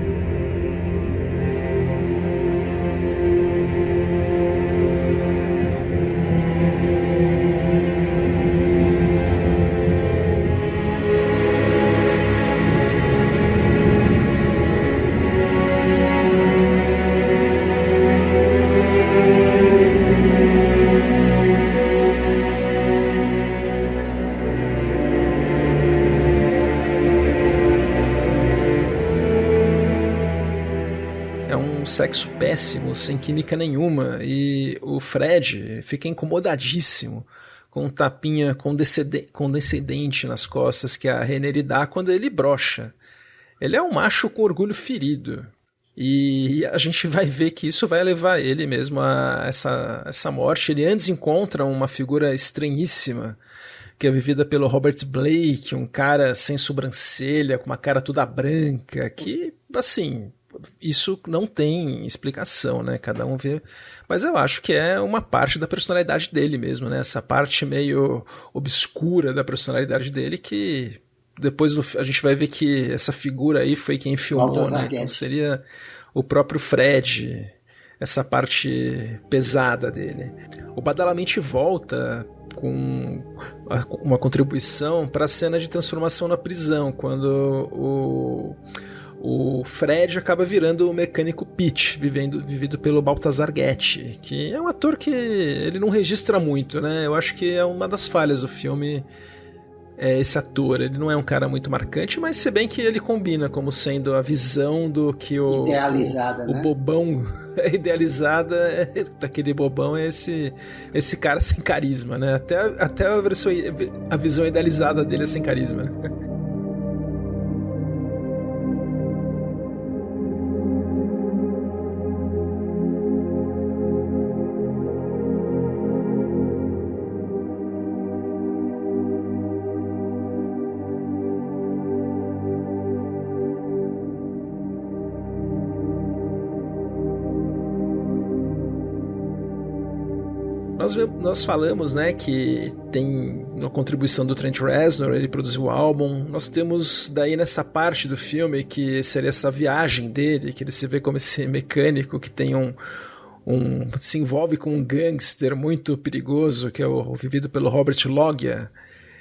Sexo péssimo, sem química nenhuma, e o Fred fica incomodadíssimo com um tapinha condescendente nas costas que a Renée dá quando ele brocha. Ele é um macho com orgulho ferido, e a gente vai ver que isso vai levar ele mesmo a essa morte. Ele antes encontra uma figura estranhíssima, que é vivida pelo Robert Blake, um cara sem sobrancelha, com uma cara toda branca, que, assim, isso não tem explicação, né? Cada um vê. Mas eu acho que é uma parte da personalidade dele mesmo, né? Essa parte meio obscura da personalidade dele, que depois a gente vai ver que essa figura aí foi quem filmou, né? Então seria o próprio Fred, essa parte pesada dele. O Badalamenti volta com uma contribuição para a cena de transformação na prisão, quando o Fred acaba virando o mecânico Pete, vivido pelo Balthazar Getty, que é um ator que ele não registra muito, né? Eu acho que é uma das falhas do filme, esse ator. Ele não é um cara muito marcante, mas se bem que ele combina como sendo a visão do que idealizada, o né? bobão idealizada, daquele bobão é esse cara sem carisma, né? Até a visão idealizada dele é sem carisma, né? Nós falamos, né, que tem uma contribuição do Trent Reznor, ele produziu o álbum. Nós temos daí nessa parte do filme que seria essa viagem dele, que ele se vê como esse mecânico que tem se envolve com um gangster muito perigoso, que é vivido pelo Robert Loggia.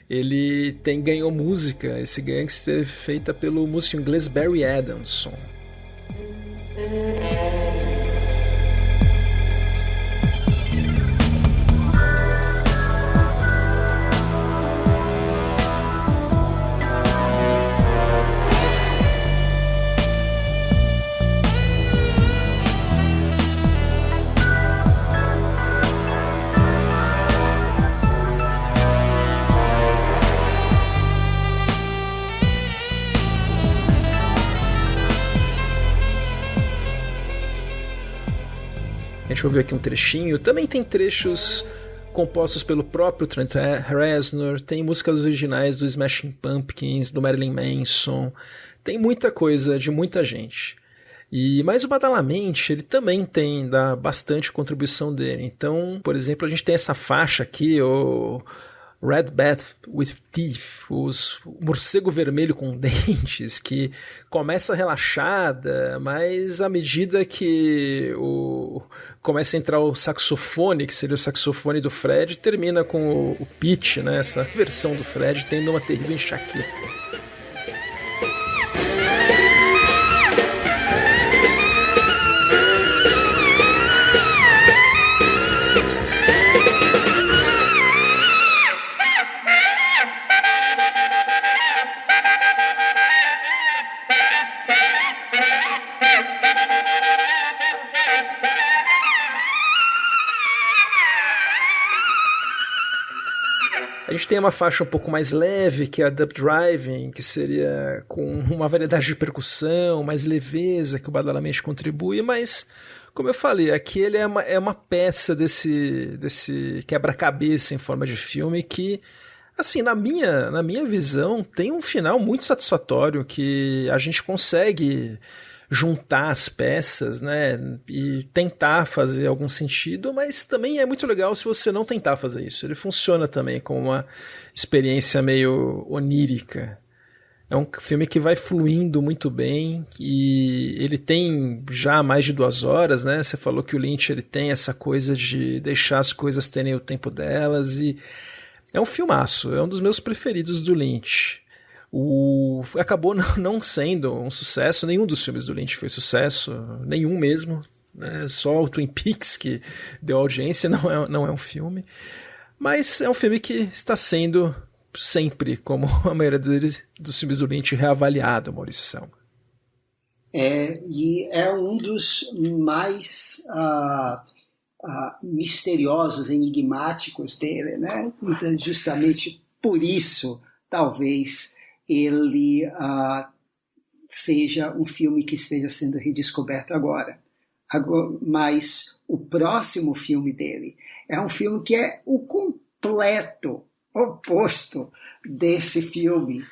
Ele ganhou música, esse gangster, feita pelo músico inglês Barry Adamson. A gente ouviu aqui um trechinho. Também tem trechos compostos pelo próprio Trent Reznor, tem músicas originais do Smashing Pumpkins, do Marilyn Manson, tem muita coisa de muita gente. Mas o Badalamente, ele também dá bastante contribuição dele. Então, por exemplo, a gente tem essa faixa aqui, o Red Bat with Teeth, o morcego vermelho com dentes, que começa relaxada, mas à medida que começa a entrar o saxofone, que seria o saxofone do Fred, termina com o Pete, né, essa versão do Fred, tendo uma terrível enxaqueca. A gente tem uma faixa um pouco mais leve, que é a Dub Driving, que seria com uma variedade de percussão, mais leveza, que o Badalamente contribui, mas, como eu falei, aqui ele é uma peça desse quebra-cabeça em forma de filme que, assim, na minha visão, tem um final muito satisfatório, que a gente consegue juntar as peças, né, e tentar fazer algum sentido, mas também é muito legal se você não tentar fazer isso. Ele funciona também como uma experiência meio onírica. É um filme que vai fluindo muito bem, e ele tem já mais de 2 horas, né? Você falou que o Lynch ele tem essa coisa de deixar as coisas terem o tempo delas, e é um filmaço, é um dos meus preferidos do Lynch. Acabou não sendo um sucesso, nenhum dos filmes do Lynch foi sucesso, nenhum mesmo, né? Só o Twin Peaks que deu audiência, não é um filme, mas é um filme que está sendo sempre, como a maioria dos filmes do Lynch, reavaliado, Maurício Selma. E é um dos mais misteriosos, enigmáticos dele, né? Então, justamente por isso, talvez ele seja um filme que esteja sendo redescoberto agora. Mas o próximo filme dele é um filme que é o completo oposto desse filme.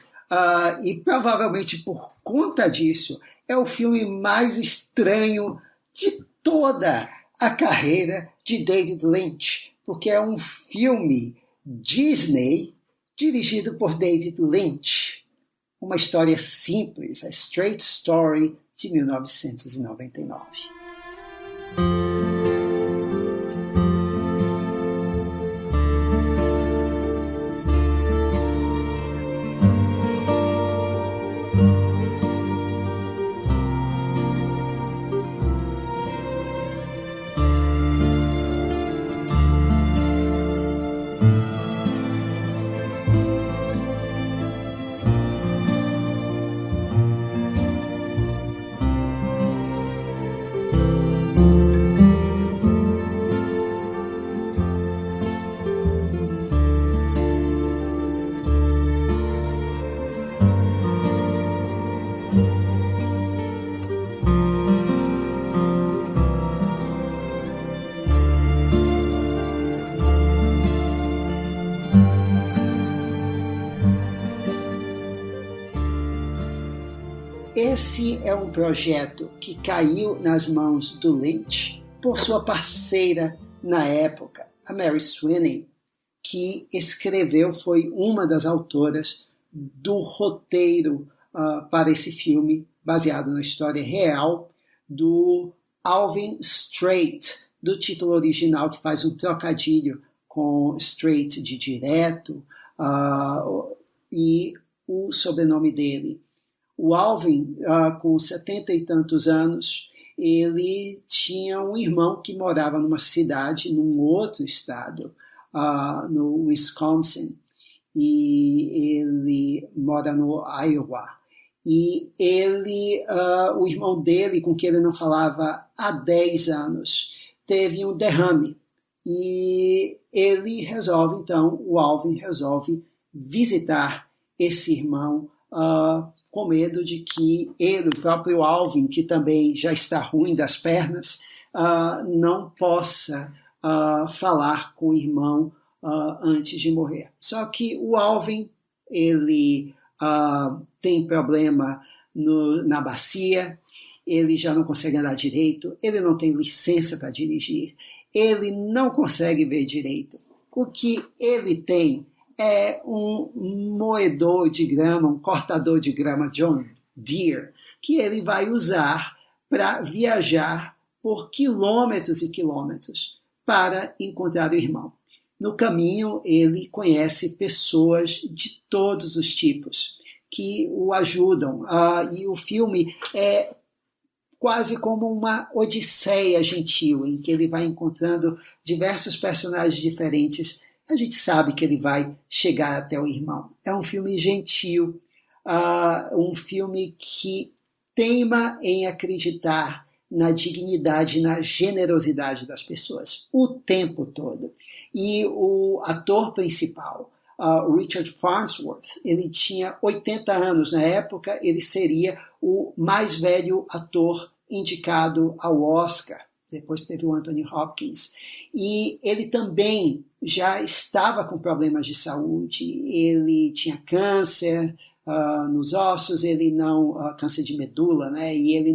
E provavelmente por conta disso, é o filme mais estranho de toda a carreira de David Lynch, porque é um filme Disney dirigido por David Lynch. Uma história simples, a Straight Story, de 1999. esse é um projeto que caiu nas mãos do Lynch por sua parceira na época, a Mary Sweeney, que escreveu, foi uma das autoras do roteiro para esse filme, baseado na história real do Alvin Straight, do título original, que faz um trocadilho com Straight de direto, e o sobrenome dele. O Alvin, com 70 e tantos anos, ele tinha um irmão que morava numa cidade, num outro estado, no Wisconsin, e ele mora no Iowa. E ele, o irmão dele, com quem ele não falava há 10 anos, teve um derrame. E ele resolve, então, o Alvin resolve visitar esse irmão, com medo de que ele, o próprio Alvin, que também já está ruim das pernas, não possa falar com o irmão antes de morrer. Só que o Alvin, ele tem problema na bacia, ele já não consegue andar direito, ele não tem licença para dirigir, ele não consegue ver direito. O que ele tem é um moedor de grama, um cortador de grama John Deere, que ele vai usar para viajar por quilômetros e quilômetros para encontrar o irmão. No caminho, ele conhece pessoas de todos os tipos que o ajudam. E o filme é quase como uma odisseia gentil, em que ele vai encontrando diversos personagens diferentes. A gente sabe que ele vai chegar até o irmão. É um filme gentil, um filme que teima em acreditar na dignidade, na generosidade das pessoas, o tempo todo. E o ator principal, Richard Farnsworth, ele tinha 80 anos na época, ele seria o mais velho ator indicado ao Oscar. Depois teve o Anthony Hopkins. E ele também já estava com problemas de saúde. Ele tinha câncer nos ossos, ele não câncer de medula, né? E ele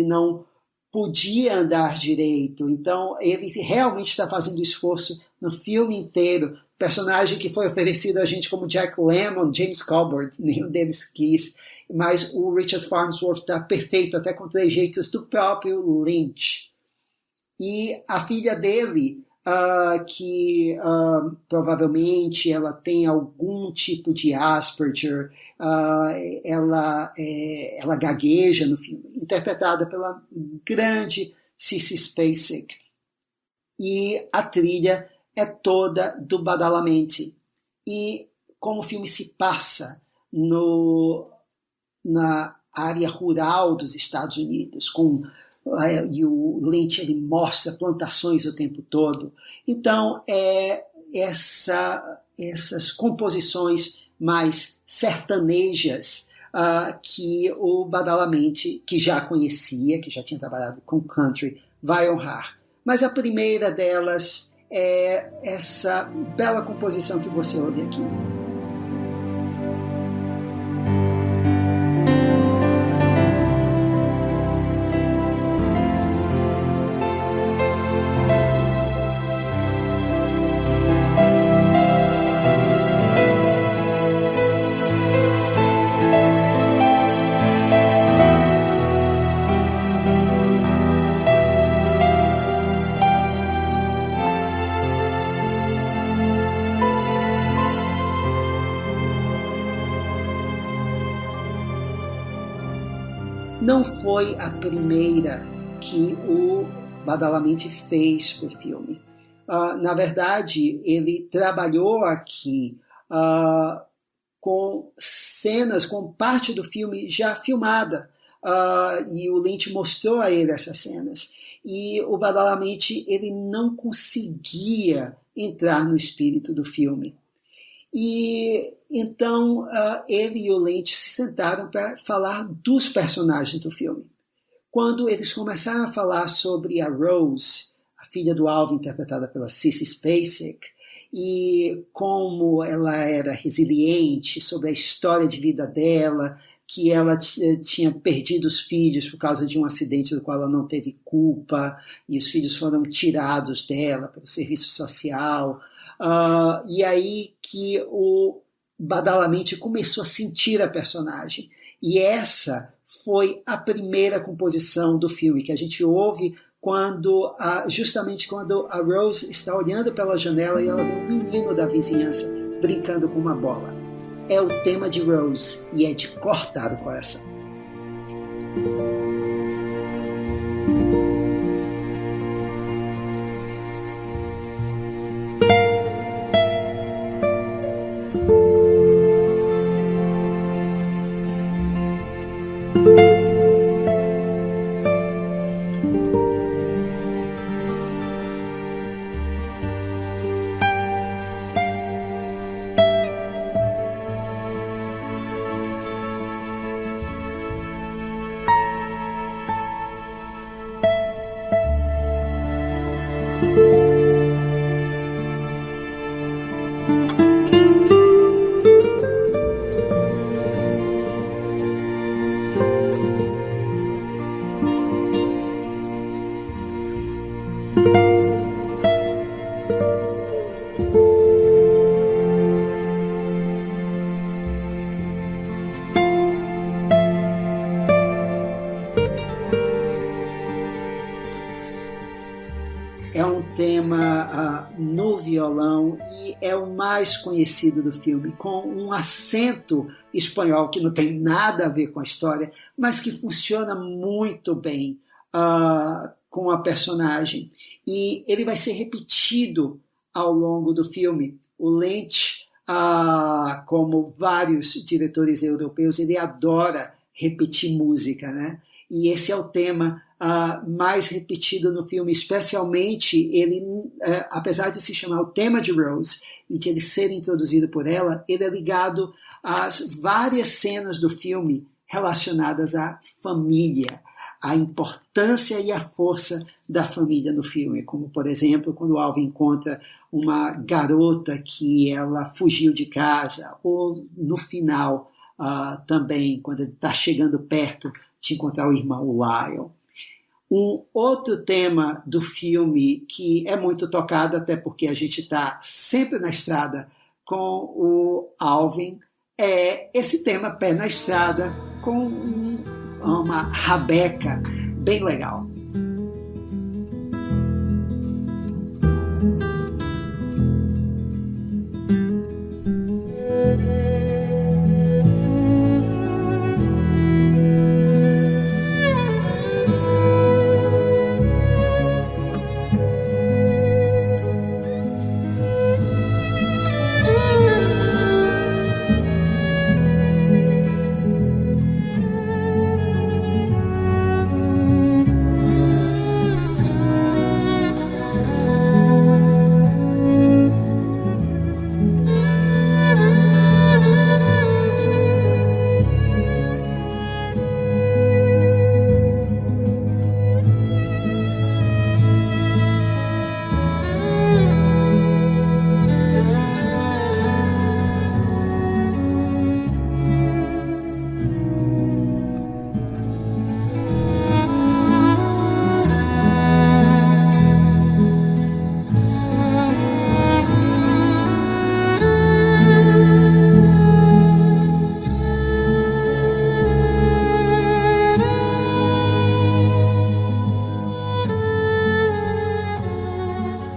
não podia andar direito. Então ele realmente está fazendo esforço no filme inteiro. Personagem que foi oferecido a gente como Jack Lemmon, James Coburn, nenhum deles quis. Mas o Richard Farnsworth está perfeito, até com trejeitos do próprio Lynch. E a filha dele, que provavelmente ela tem algum tipo de Asperger, ela gagueja no filme, interpretada pela grande Sissy Spacek. E a trilha é toda do Badalamenti. E como o filme se passa na área rural dos Estados Unidos, e o Lynch ele mostra plantações o tempo todo. Então, essas composições mais sertanejas que o Badalamenti, que já conhecia, que já tinha trabalhado com country, vai honrar. Mas a primeira delas é essa bela composição que você ouve aqui. Não foi a primeira que o Badalamenti fez para o filme. Na verdade, ele trabalhou aqui com cenas, com parte do filme já filmada, e o Lynch mostrou a ele essas cenas. E o Badalamenti ele não conseguia entrar no espírito do filme. E então ele e o Lynch se sentaram para falar dos personagens do filme. Quando eles começaram a falar sobre a Rose, a filha do Alvin, interpretada pela Sissy Spacek, e como ela era resiliente, sobre a história de vida dela, que ela tinha perdido os filhos por causa de um acidente do qual ela não teve culpa, e os filhos foram tirados dela pelo serviço social. E aí que o Badalamenti começou a sentir a personagem. E essa foi a primeira composição do filme, que a gente ouve justamente quando a Rose está olhando pela janela e ela vê um menino da vizinhança brincando com uma bola. É o tema de Rose e é de cortar o coração. É um tema no violão e é o mais conhecido do filme, com um acento espanhol que não tem nada a ver com a história, mas que funciona muito bem com a personagem. E ele vai ser repetido ao longo do filme. O Lynch, como vários diretores europeus, ele adora repetir música, né? E esse é o tema mais repetido no filme, especialmente ele, apesar de se chamar o tema de Rose e de ele ser introduzido por ela, ele é ligado às várias cenas do filme relacionadas à família, a importância e a força da família no filme, como, por exemplo, quando o Alvin encontra uma garota que ela fugiu de casa, ou no final também, quando ele está chegando perto de encontrar o irmão Lyle. Um outro tema do filme que é muito tocado, até porque a gente está sempre na estrada com o Alvin, é esse tema Pé na Estrada, com uma rabeca bem legal.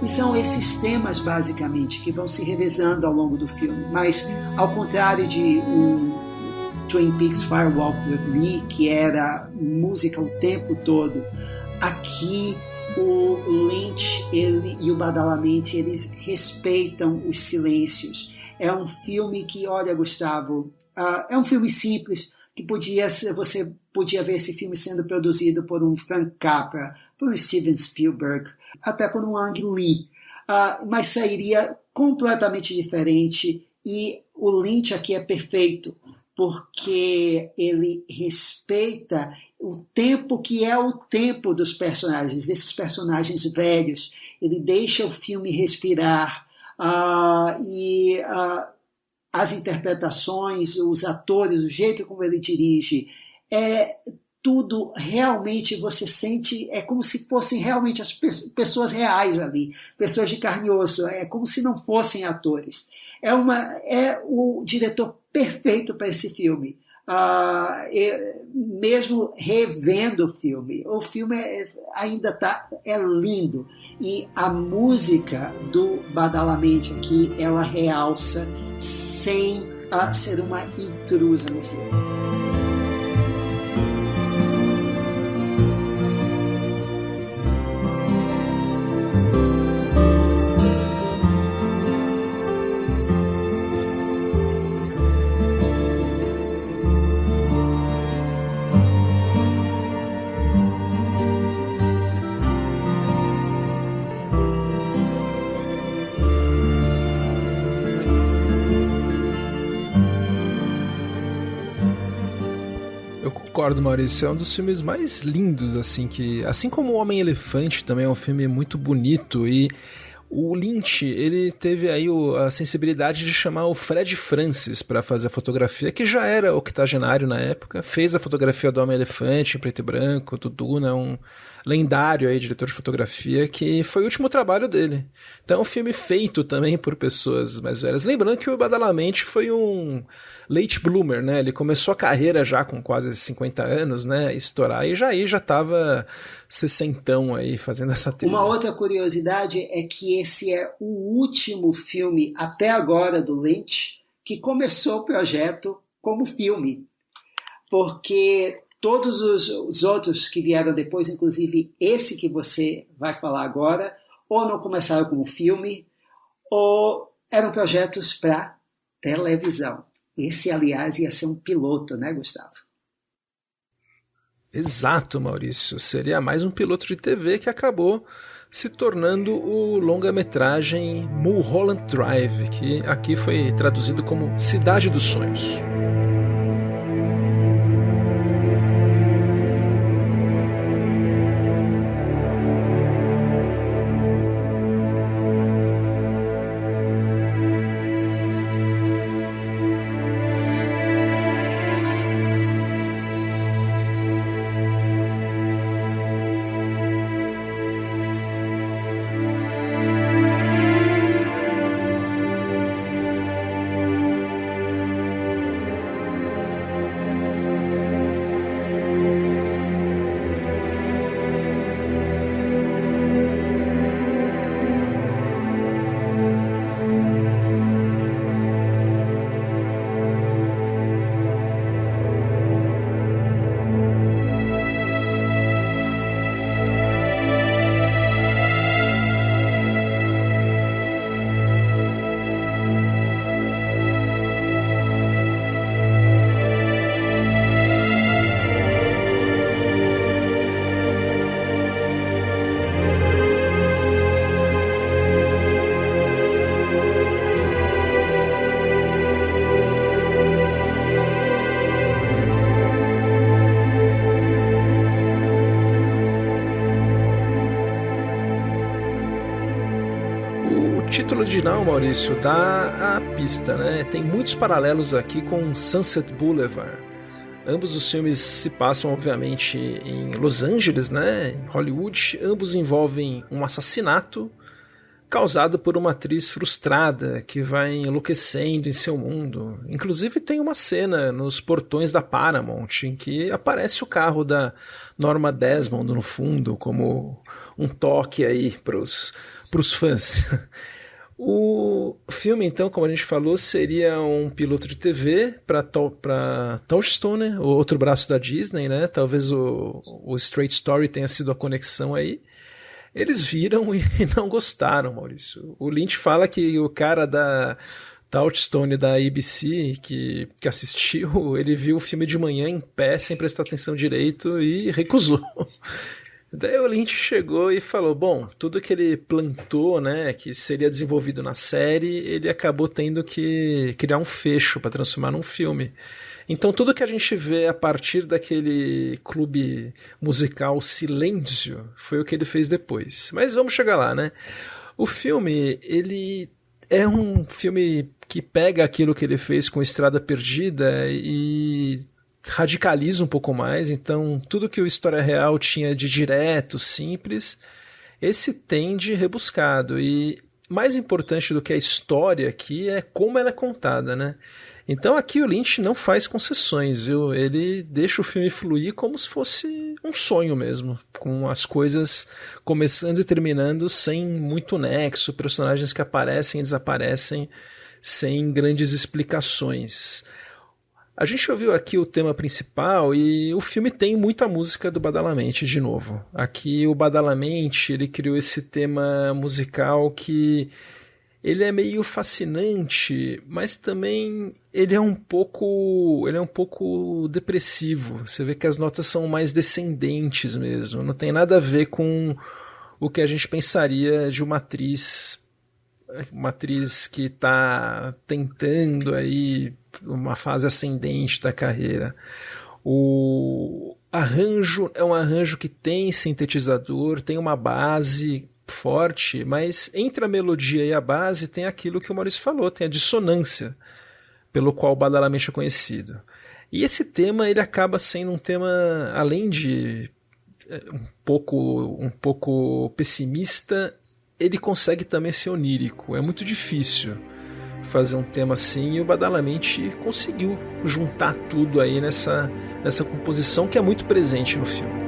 São esses temas, basicamente, que vão se revezando ao longo do filme. Mas, ao contrário de um Twin Peaks Fire Walk With Me, que era música o tempo todo, aqui o Lynch e o Badalamenti, eles respeitam os silêncios. É um filme que, olha, Gustavo, é um filme simples, que você podia ver esse filme sendo produzido por um Frank Capra, por um Steven Spielberg, até por um Ang Lee, mas sairia completamente diferente. E o Lynch aqui é perfeito, porque ele respeita o tempo que é o tempo dos personagens, desses personagens velhos. Ele deixa o filme respirar, e as interpretações, os atores, o jeito como ele dirige, tudo realmente você sente, é como se fossem realmente as pessoas reais ali, pessoas de carne e osso, é como se não fossem atores. É o diretor perfeito para esse filme. Mesmo revendo o filme ainda é lindo. E a música do Badalamente aqui, ela realça sem ser uma intrusa no filme. Concordo, Maurício, é um dos filmes mais lindos, assim, que, assim como O Homem-Elefante também é um filme muito bonito, e o Lynch, ele teve aí a sensibilidade de chamar o Fred Francis para fazer a fotografia, que já era octogenário na época, fez a fotografia do Homem-Elefante em preto e branco, do Duna, um lendário aí, diretor de fotografia, que foi o último trabalho dele. Então é um filme feito também por pessoas mais velhas. Lembrando que o Badalamente foi um late bloomer, né? Ele começou a carreira já com quase 50 anos, né? Estourar, e já estava sessentão aí fazendo essa trilha. Uma outra curiosidade é que esse é o último filme até agora do Lynch que começou o projeto como filme. Porque todos os outros que vieram depois, inclusive esse que você vai falar agora, ou não começaram como filme, ou eram projetos para televisão. Esse, aliás, ia ser um piloto, né, Gustavo? Exato, Maurício. Seria mais um piloto de TV que acabou se tornando o longa-metragem Mulholland Drive, que aqui foi traduzido como Cidade dos Sonhos. O título original, Maurício, dá a pista, né? Tem muitos paralelos aqui com Sunset Boulevard. Ambos os filmes se passam, obviamente, em Los Angeles, né? Em Hollywood. Ambos envolvem um assassinato causado por uma atriz frustrada que vai enlouquecendo em seu mundo. Inclusive tem uma cena nos portões da Paramount em que aparece o carro da Norma Desmond no fundo, como um toque aí pros fãs. O filme, então, como a gente falou, seria um piloto de TV para Touchstone, o outro braço da Disney, né? Talvez o Straight Story tenha sido a conexão aí. Eles viram e não gostaram, Maurício. O Lynch fala que o cara da Touchstone da ABC que assistiu, ele viu o filme de manhã em pé, sem prestar atenção direito, e recusou. Daí o Lynch chegou e falou, bom, tudo que ele plantou, né, que seria desenvolvido na série, ele acabou tendo que criar um fecho para transformar num filme. Então tudo que a gente vê a partir daquele clube musical Silêncio foi o que ele fez depois. Mas vamos chegar lá, né? O filme, ele é um filme que pega aquilo que ele fez com Estrada Perdida e radicaliza um pouco mais. Então, tudo que o História Real tinha de direto, simples, esse tem de rebuscado. E mais importante do que a história aqui é como ela é contada, né? Então aqui o Lynch não faz concessões, viu? Ele deixa o filme fluir como se fosse um sonho mesmo, com as coisas começando e terminando sem muito nexo, personagens que aparecem e desaparecem sem grandes explicações. A gente ouviu aqui o tema principal e o filme tem muita música do Badalamenti de novo. Aqui o Badalamenti, ele criou esse tema musical que ele é meio fascinante, mas também ele é um pouco depressivo. Você vê que as notas são mais descendentes mesmo. Não tem nada a ver com o que a gente pensaria de uma atriz que está tentando aí uma fase ascendente da carreira. O arranjo é um arranjo que tem sintetizador, tem uma base forte, mas entre a melodia e a base tem aquilo que o Maurício falou, tem a dissonância pelo qual o Badalamenti é conhecido. E esse tema ele acaba sendo um tema, além de um pouco pessimista, ele consegue também ser onírico. É muito difícil fazer um tema assim e o Badalamenti conseguiu juntar tudo aí nessa composição que é muito presente no filme.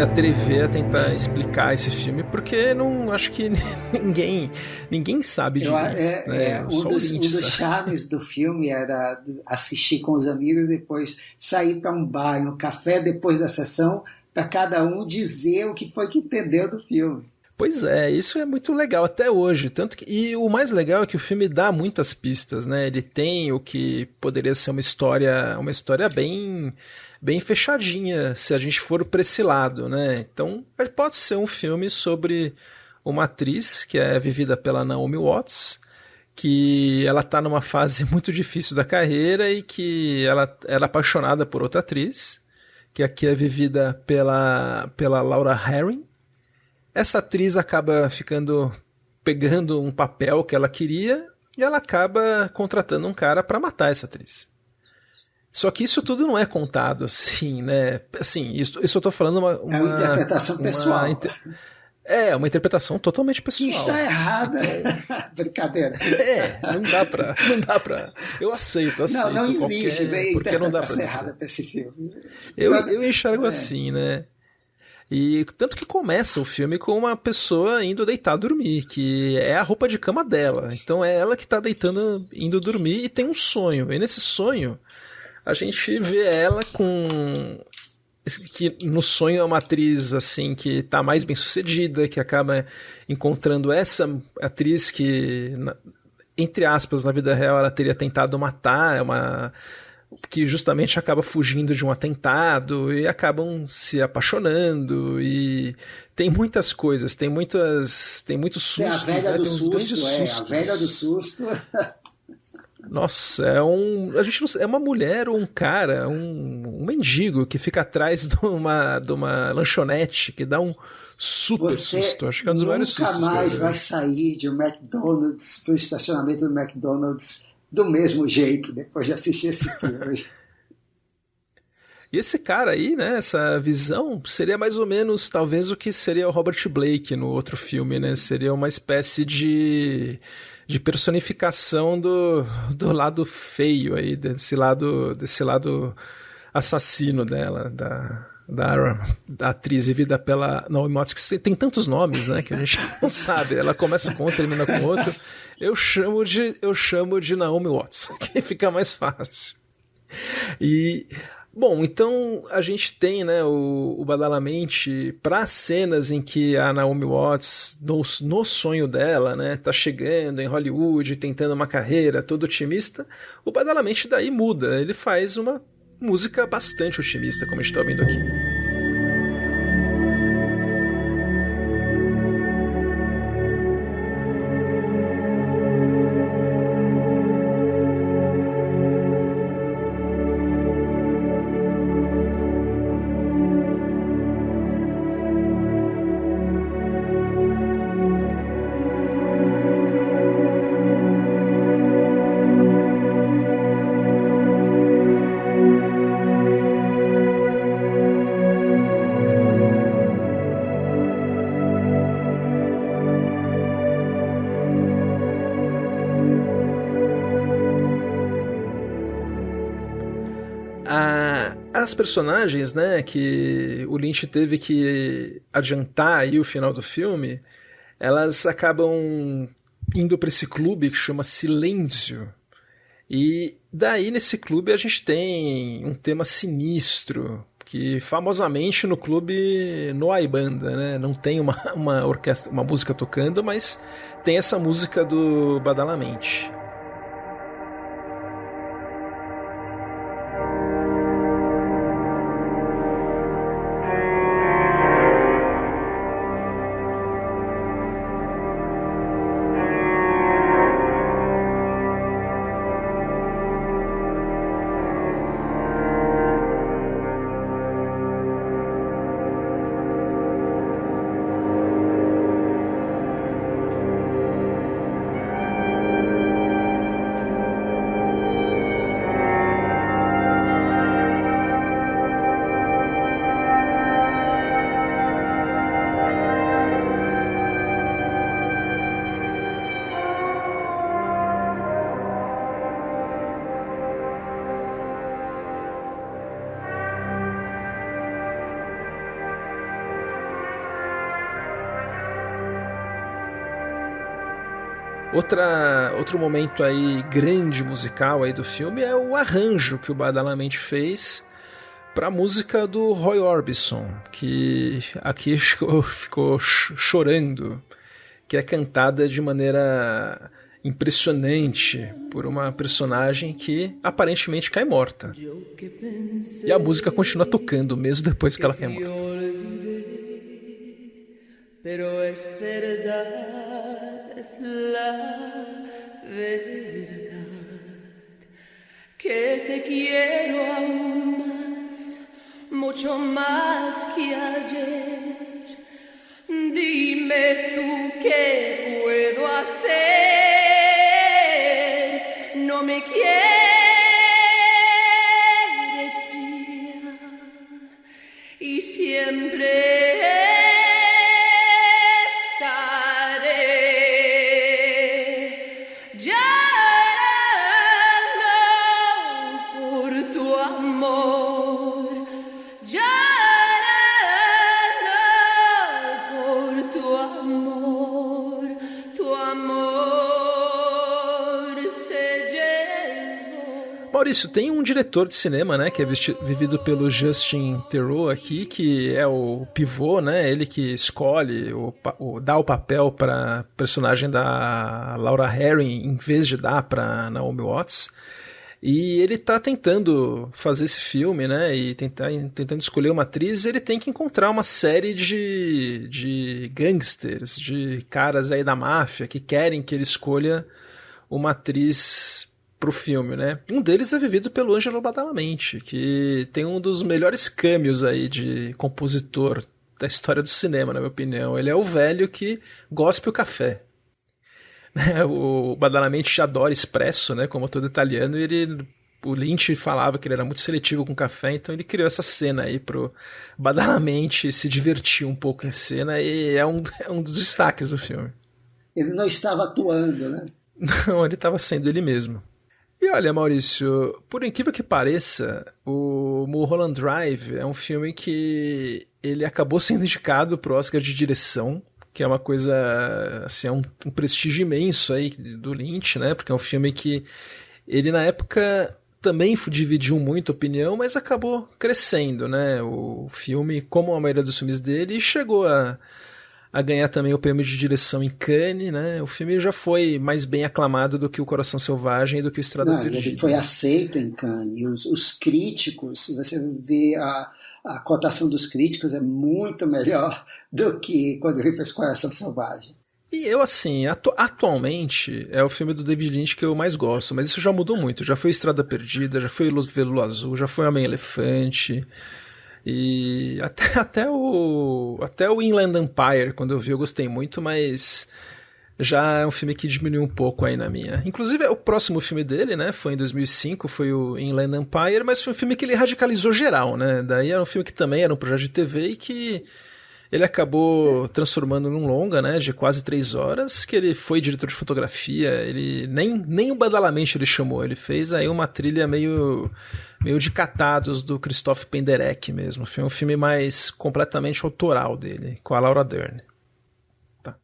Atrever a tentar explicar esse filme, porque não acho que ninguém sabe direito. Um dos charmes do filme era assistir com os amigos, depois sair para um bar, um café depois da sessão, para cada um dizer o que foi que entendeu do filme. Pois é, isso é muito legal até hoje, e o mais legal é que o filme dá muitas pistas, né? Ele tem o que poderia ser uma história bem fechadinha, se a gente for para esse lado, né? Então, pode ser um filme sobre uma atriz que é vivida pela Naomi Watts, que ela está numa fase muito difícil da carreira e que ela era apaixonada por outra atriz, que aqui é vivida pela Laura Harring. Essa atriz acaba pegando um papel que ela queria e ela acaba contratando um cara para matar essa atriz. Só que isso tudo não é contado assim, né? Assim, isso eu tô falando é uma interpretação pessoal. Uma interpretação totalmente pessoal. Que está errada. Brincadeira. Não dá pra. Eu aceito. Não existe bem porque não dá pra errada para esse filme. Eu enxergo assim, né? E tanto que começa o filme com uma pessoa indo deitar dormir, que é a roupa de cama dela. Então é ela que tá indo dormir e tem um sonho. E nesse sonho a gente vê ela que no sonho é uma atriz assim que tá mais bem sucedida, que acaba encontrando essa atriz que, entre aspas, na vida real ela teria tentado matar, que justamente acaba fugindo de um atentado e acabam se apaixonando, e tem muitas coisas, tem muito susto. Tem a velha do susto, a velha do susto. Nossa, é uma mulher ou um cara, um mendigo que fica atrás de uma lanchonete que dá um super susto. Acho que é um dos vários sustos. Nunca mais vai sair de um McDonald's para o estacionamento do McDonald's do mesmo jeito depois de assistir esse filme. E esse cara aí, né, essa visão, seria mais ou menos, talvez, o que seria o Robert Blake no outro filme, né? Seria uma espécie de personificação do lado feio aí, desse lado assassino dela, da atriz vivida pela Naomi Watts, que tem tantos nomes, né, que a gente não sabe. Ela começa com um, termina com outro. Eu chamo de Naomi Watts, que fica mais fácil. E Bom, então a gente tem, né, o Badalamente para cenas em que a Naomi Watts, no sonho dela, né, tá chegando em Hollywood, tentando uma carreira, todo otimista. O Badalamente daí muda, ele faz uma música bastante otimista, como a gente tá ouvindo aqui. As personagens, né, que o Lynch teve que adiantar aí o final do filme, elas acabam indo para esse clube que chama Silêncio. E daí nesse clube a gente tem um tema sinistro, que famosamente no clube não há banda, né? Não tem uma orquestra, uma música tocando, mas tem essa música do Badalamente. Outro momento aí grande musical aí do filme é o arranjo que o Badalamente fez para a música do Roy Orbison, que aqui ficou chorando, que é cantada de maneira impressionante por uma personagem que aparentemente cai morta. E a música continua tocando mesmo depois que ela cai morta. Pero es verdad, es la verdad, que te quiero aún más, mucho más que ayer. Dime tú qué puedo hacer, no me quieres ya, y siempre Maurício, tem um diretor de cinema, né, que é vivido pelo Justin Theroux aqui, que é o pivô, né, ele que escolhe, dá o papel para personagem da Laura Harring em vez de dar para Naomi Watts. E ele tá tentando fazer esse filme, né, e tentando escolher uma atriz, ele tem que encontrar uma série de gangsters, de caras aí da máfia que querem que ele escolha uma atriz pro filme, né? Um deles é vivido pelo Angelo Badalamenti, que tem um dos melhores cameos aí de compositor da história do cinema, na minha opinião. Ele é o velho que gospe o café. O Badalamenti adora espresso, né? Como todo italiano, e o Lynch falava que ele era muito seletivo com café, então ele criou essa cena aí pro Badalamenti se divertir um pouco em cena, e é um dos destaques do filme. Ele não estava atuando, né? Não, ele estava sendo ele mesmo. E olha, Maurício, por incrível que pareça, o Mulholland Drive é um filme que ele acabou sendo indicado pro Oscar de direção, que é uma coisa, assim, é um prestígio imenso aí do Lynch, né? Porque é um filme que ele, na época, também dividiu muito a opinião, mas acabou crescendo, né? O filme, como a maioria dos filmes dele, chegou a ganhar também o prêmio de direção em Cannes, né? O filme já foi mais bem aclamado do que o Coração Selvagem e do que o Estrada Perdida. Ele foi aceito em Cannes. Os críticos, se você vê a cotação dos críticos, é muito melhor do que quando ele fez Coração Selvagem. E eu, assim, atualmente é o filme do David Lynch que eu mais gosto, mas isso já mudou muito. Já foi Estrada Perdida, já foi Veludo Azul, já foi Homem-Elefante. E até o Inland Empire, quando eu vi, eu gostei muito, mas já é um filme que diminuiu um pouco aí na minha. Inclusive, o próximo filme dele, né, foi em 2005, foi o Inland Empire, mas foi um filme que ele radicalizou geral, né? Daí era um filme que também era um projeto de TV e que ele acabou transformando num longa, né, de quase 3 horas, que ele foi diretor de fotografia, ele nem o Badalamente ele chamou, ele fez aí uma trilha meio de catados do Christoph Penderecki mesmo. Foi um filme mais completamente autoral dele, com a Laura Dern. Tá.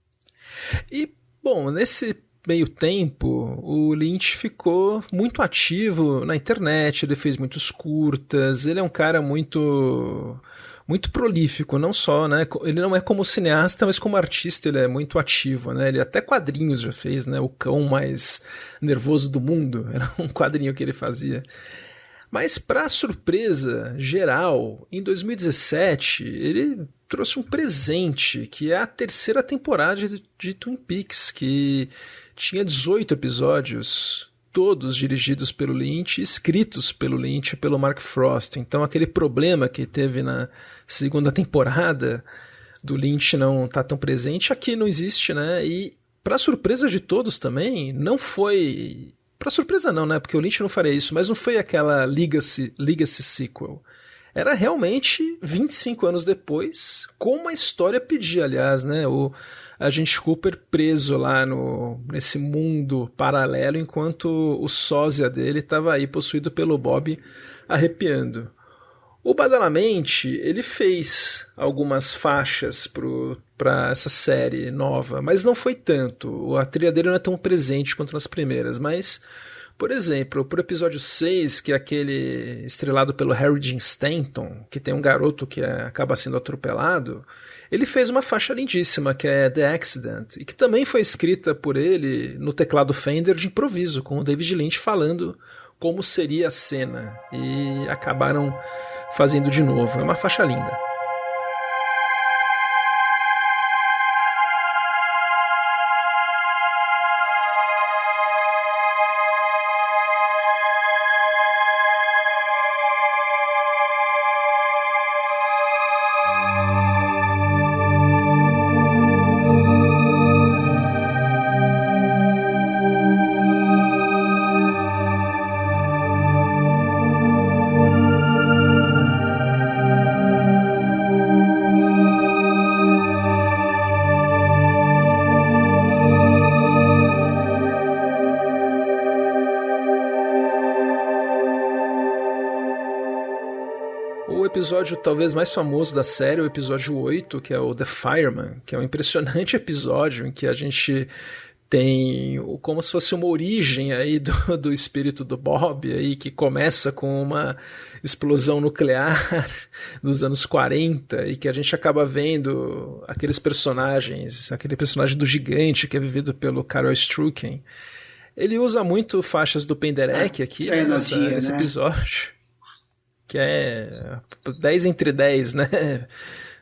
E, bom, nesse meio tempo, o Lynch ficou muito ativo na internet, ele fez muitos curtas, ele é um cara muito prolífico, não só, né? Ele não é como cineasta, mas como artista ele é muito ativo, né? Ele até quadrinhos já fez, né? O Cão Mais Nervoso do Mundo, era um quadrinho que ele fazia. Mas, para surpresa geral, em 2017, ele trouxe um presente, que é a 3ª temporada de Twin Peaks, que tinha 18 episódios, todos dirigidos pelo Lynch, escritos pelo Lynch e pelo Mark Frost. Então aquele problema que teve na 2ª temporada do Lynch não tá tão presente, aqui não existe, né? E para surpresa de todos também, não foi... Para surpresa não, né? Porque o Lynch não faria isso, mas não foi aquela Legacy sequel. Era realmente 25 anos depois, como a história pedia, aliás, né? O agente Cooper preso lá nesse mundo paralelo, enquanto o sósia dele estava aí possuído pelo Bob arrepiando. O Badalamente, ele fez algumas faixas para essa série nova, mas não foi tanto. A trilha dele não é tão presente quanto nas primeiras, mas... Por exemplo, pro episódio 6, que é aquele estrelado pelo Harry Dean Stanton, que tem um garoto que acaba sendo atropelado, ele fez uma faixa lindíssima, que é The Accident, e que também foi escrita por ele no teclado Fender de improviso, com o David Lynch falando como seria a cena, e acabaram fazendo de novo. É uma faixa linda. O episódio talvez mais famoso da série é o episódio 8, que é o The Fireman, que é um impressionante episódio em que a gente tem como se fosse uma origem aí do espírito do Bob, aí, que começa com uma explosão nuclear nos anos 40 e que a gente acaba vendo aqueles personagens, aquele personagem do gigante que é vivido pelo Carol Strucken. Ele usa muito faixas do Penderecki aqui nesse episódio, que é 10 entre 10, né?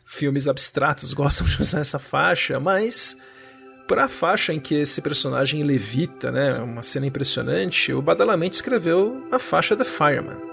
Filmes abstratos gostam de usar essa faixa, mas para a faixa em que esse personagem levita, né, uma cena impressionante, o Badalamente escreveu a faixa The Fireman.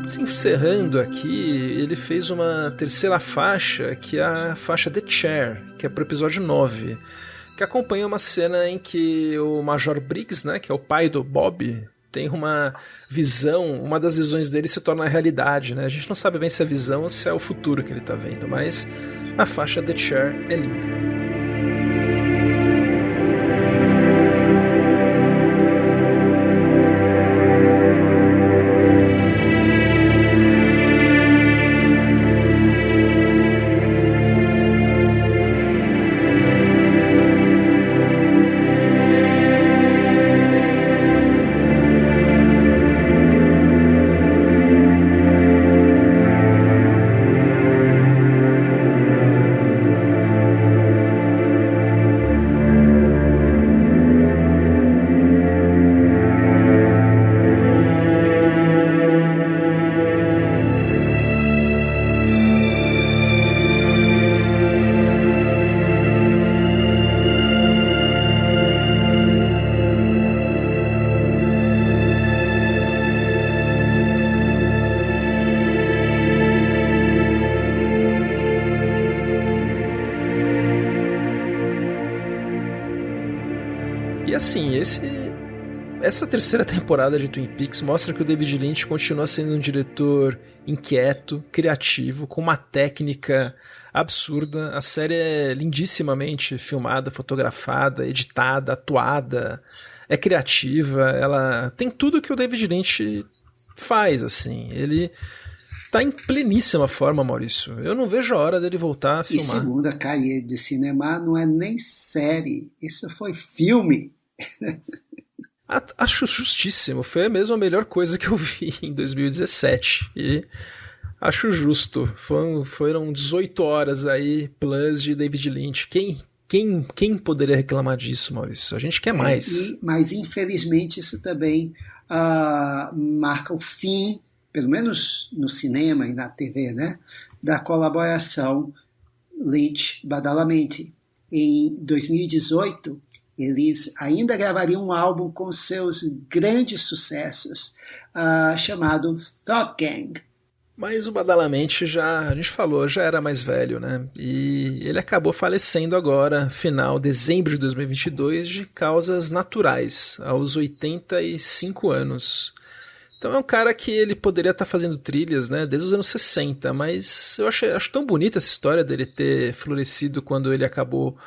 Se encerrando aqui, ele fez uma terceira faixa, que é a faixa The Chair, que é pro episódio 9, que acompanha uma cena em que o Major Briggs, né, que é o pai do Bob, tem uma visão, uma das visões dele se torna realidade, né? A gente não sabe bem se é visão ou se é o futuro que ele tá vendo, mas a faixa The Chair é linda. Assim, essa terceira temporada de Twin Peaks mostra que o David Lynch continua sendo um diretor inquieto, criativo, com uma técnica absurda. A série é lindissimamente filmada, fotografada, editada, atuada, é criativa, ela tem tudo que o David Lynch faz, assim. Ele tá em pleníssima forma, Maurício. Eu não vejo a hora dele voltar a filmar. E segundo a Cahiers de Cinema, não é nem série, isso foi filme. Acho justíssimo, foi mesmo a melhor coisa que eu vi em 2017 e acho justo. Foram 18 horas aí plus de David Lynch. Quem poderia reclamar disso, Maurício? A gente quer mais. Mas infelizmente isso também marca o fim, pelo menos no cinema e na TV, né, da colaboração Lynch-Badalamenti. Em 2018 eles ainda gravariam um álbum com seus grandes sucessos, chamado Thought Gang. Mas o Badalamenti a gente falou, já era mais velho, né? E ele acabou falecendo agora, dezembro de 2022, de causas naturais, aos 85 anos. Então é um cara que ele poderia estar fazendo trilhas, né, desde os anos 60, mas eu acho tão bonita essa história dele ter florescido quando ele acabou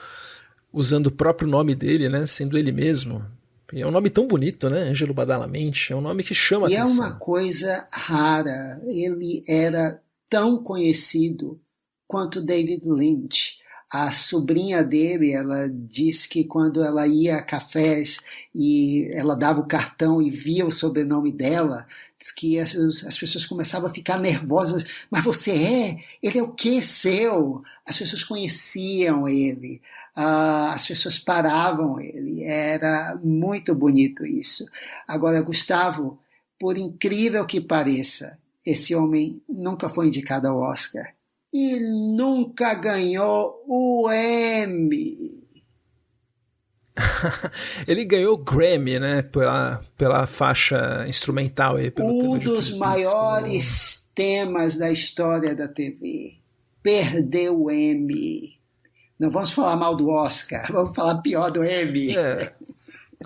usando o próprio nome dele, né, sendo ele mesmo. E é um nome tão bonito, né, Ângelo Badalamenti, é um nome que chama a atenção. E é uma coisa rara, ele era tão conhecido quanto David Lynch. A sobrinha dele, ela diz que quando ela ia a cafés e ela dava o cartão e via o sobrenome dela, diz que as pessoas começavam a ficar nervosas. Mas você ele é o que seu? As pessoas conheciam ele. As pessoas paravam ele, era muito bonito isso. Agora, Gustavo, por incrível que pareça, esse homem nunca foi indicado ao Oscar e nunca ganhou o Emmy. Ele ganhou o Grammy, né, pela faixa instrumental aí, pelo um dos maiores temas da história da TV. Perdeu o Emmy. Não vamos falar mal do Oscar, vamos falar pior do Emmy.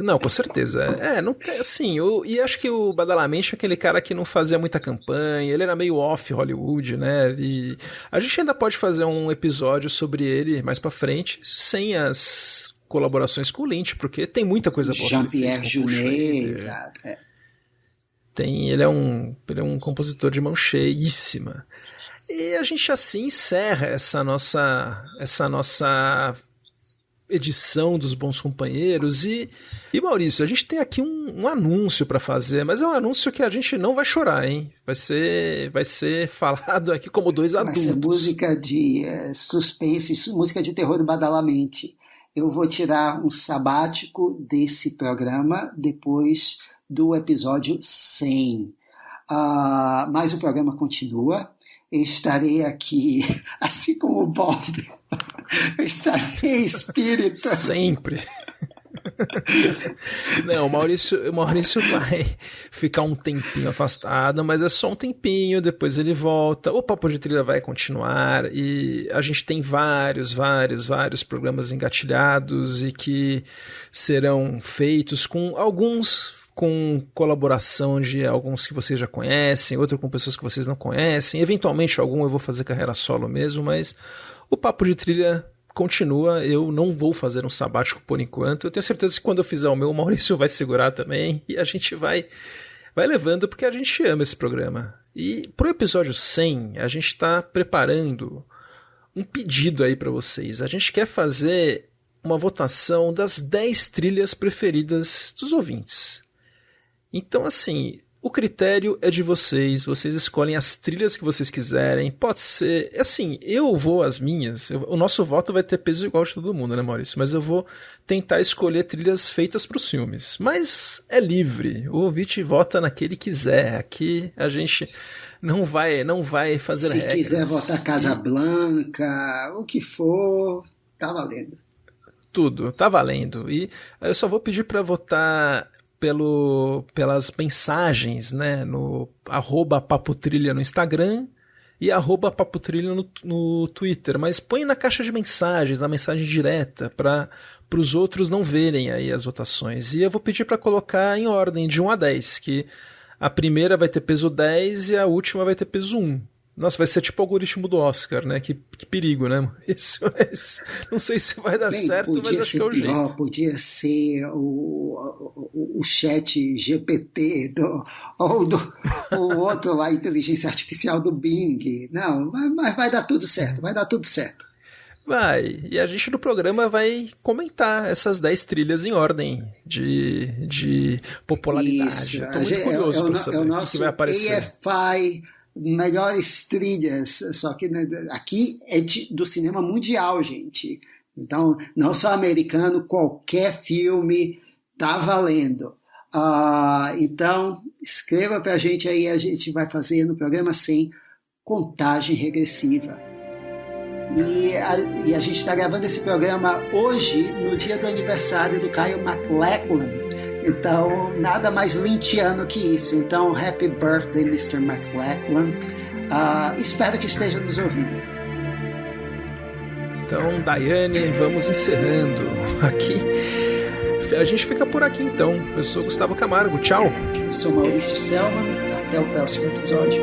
Não, com certeza. Não tem, assim, e acho que o Badalamenti é aquele cara que não fazia muita campanha, ele era meio off Hollywood, né? E a gente ainda pode fazer um episódio sobre ele mais pra frente, sem as colaborações com o Lynch, porque tem muita coisa boa. Jean-Pierre Jeunet, exato. Ele é um compositor de mão cheíssima. E a gente assim encerra essa nossa edição dos Bons Companheiros. E Maurício, a gente tem aqui um anúncio para fazer, mas é um anúncio que a gente não vai chorar, hein? Vai ser falado aqui como dois adultos. Vai ser música de suspense, música de terror do Badalamenti. Eu vou tirar um sabático desse programa depois do episódio 100. Mas o programa continua. Eu estarei aqui, assim como o Bob, eu estarei em espírito. Sempre. Não, o Maurício vai ficar um tempinho afastado, mas é só um tempinho, depois ele volta. O Papo de Trilha vai continuar e a gente tem vários programas engatilhados e que serão feitos com alguns com colaboração de alguns que vocês já conhecem, outro com pessoas que vocês não conhecem. Eventualmente algum eu vou fazer carreira solo mesmo, mas o Papo de Trilha continua. Eu não vou fazer um sabático por enquanto. Eu tenho certeza que quando eu fizer o meu, o Maurício vai segurar também e a gente vai levando porque a gente ama esse programa. E pro episódio 100, a gente está preparando um pedido aí para vocês. A gente quer fazer uma votação das 10 trilhas preferidas dos ouvintes. Então, assim, o critério é de vocês escolhem as trilhas que vocês quiserem, pode ser, assim, eu vou as minhas, o nosso voto vai ter peso igual de todo mundo, né, Maurício? Mas eu vou tentar escolher trilhas feitas para os filmes, mas é livre, o ouvinte vota naquele que quiser, aqui a gente não vai fazer regras. Se quiser votar Casablanca, o que for, tá valendo. Tudo, tá valendo, e eu só vou pedir para votar pelas mensagens, né, no @papotrilha no Instagram e @papotrilha no Twitter, mas põe na caixa de mensagens, na mensagem direta, para os outros não verem aí as votações. E eu vou pedir para colocar em ordem de 1 a 10, que a primeira vai ter peso 10 e a última vai ter peso 1. Nossa, vai ser tipo o algoritmo do Oscar, né? Que perigo, né? Isso, não sei se vai dar certo, mas acho que é o jeito. Podia ser o chat GPT ou o outro lá, inteligência artificial do Bing. Não, mas vai dar tudo certo, Vai, e a gente no programa vai comentar essas 10 trilhas em ordem de popularidade. Isso, eu tô muito curioso para saber o que vai aparecer. AFI melhores trilhas, só que aqui é do cinema mundial, gente. Então, não só americano, qualquer filme tá valendo. Então, escreva pra gente aí, a gente vai fazer no programa 100 contagem regressiva. E a gente está gravando esse programa hoje, no dia do aniversário do Kyle MacLachlan. Então, nada mais lynchiano que isso. Então, happy birthday, Mr. MacLachlan. Espero que esteja nos ouvindo. Então, Daiane, vamos encerrando aqui. A gente fica por aqui, então. Eu sou Gustavo Camargo. Tchau. Eu sou Maurício Selman. Até o próximo episódio.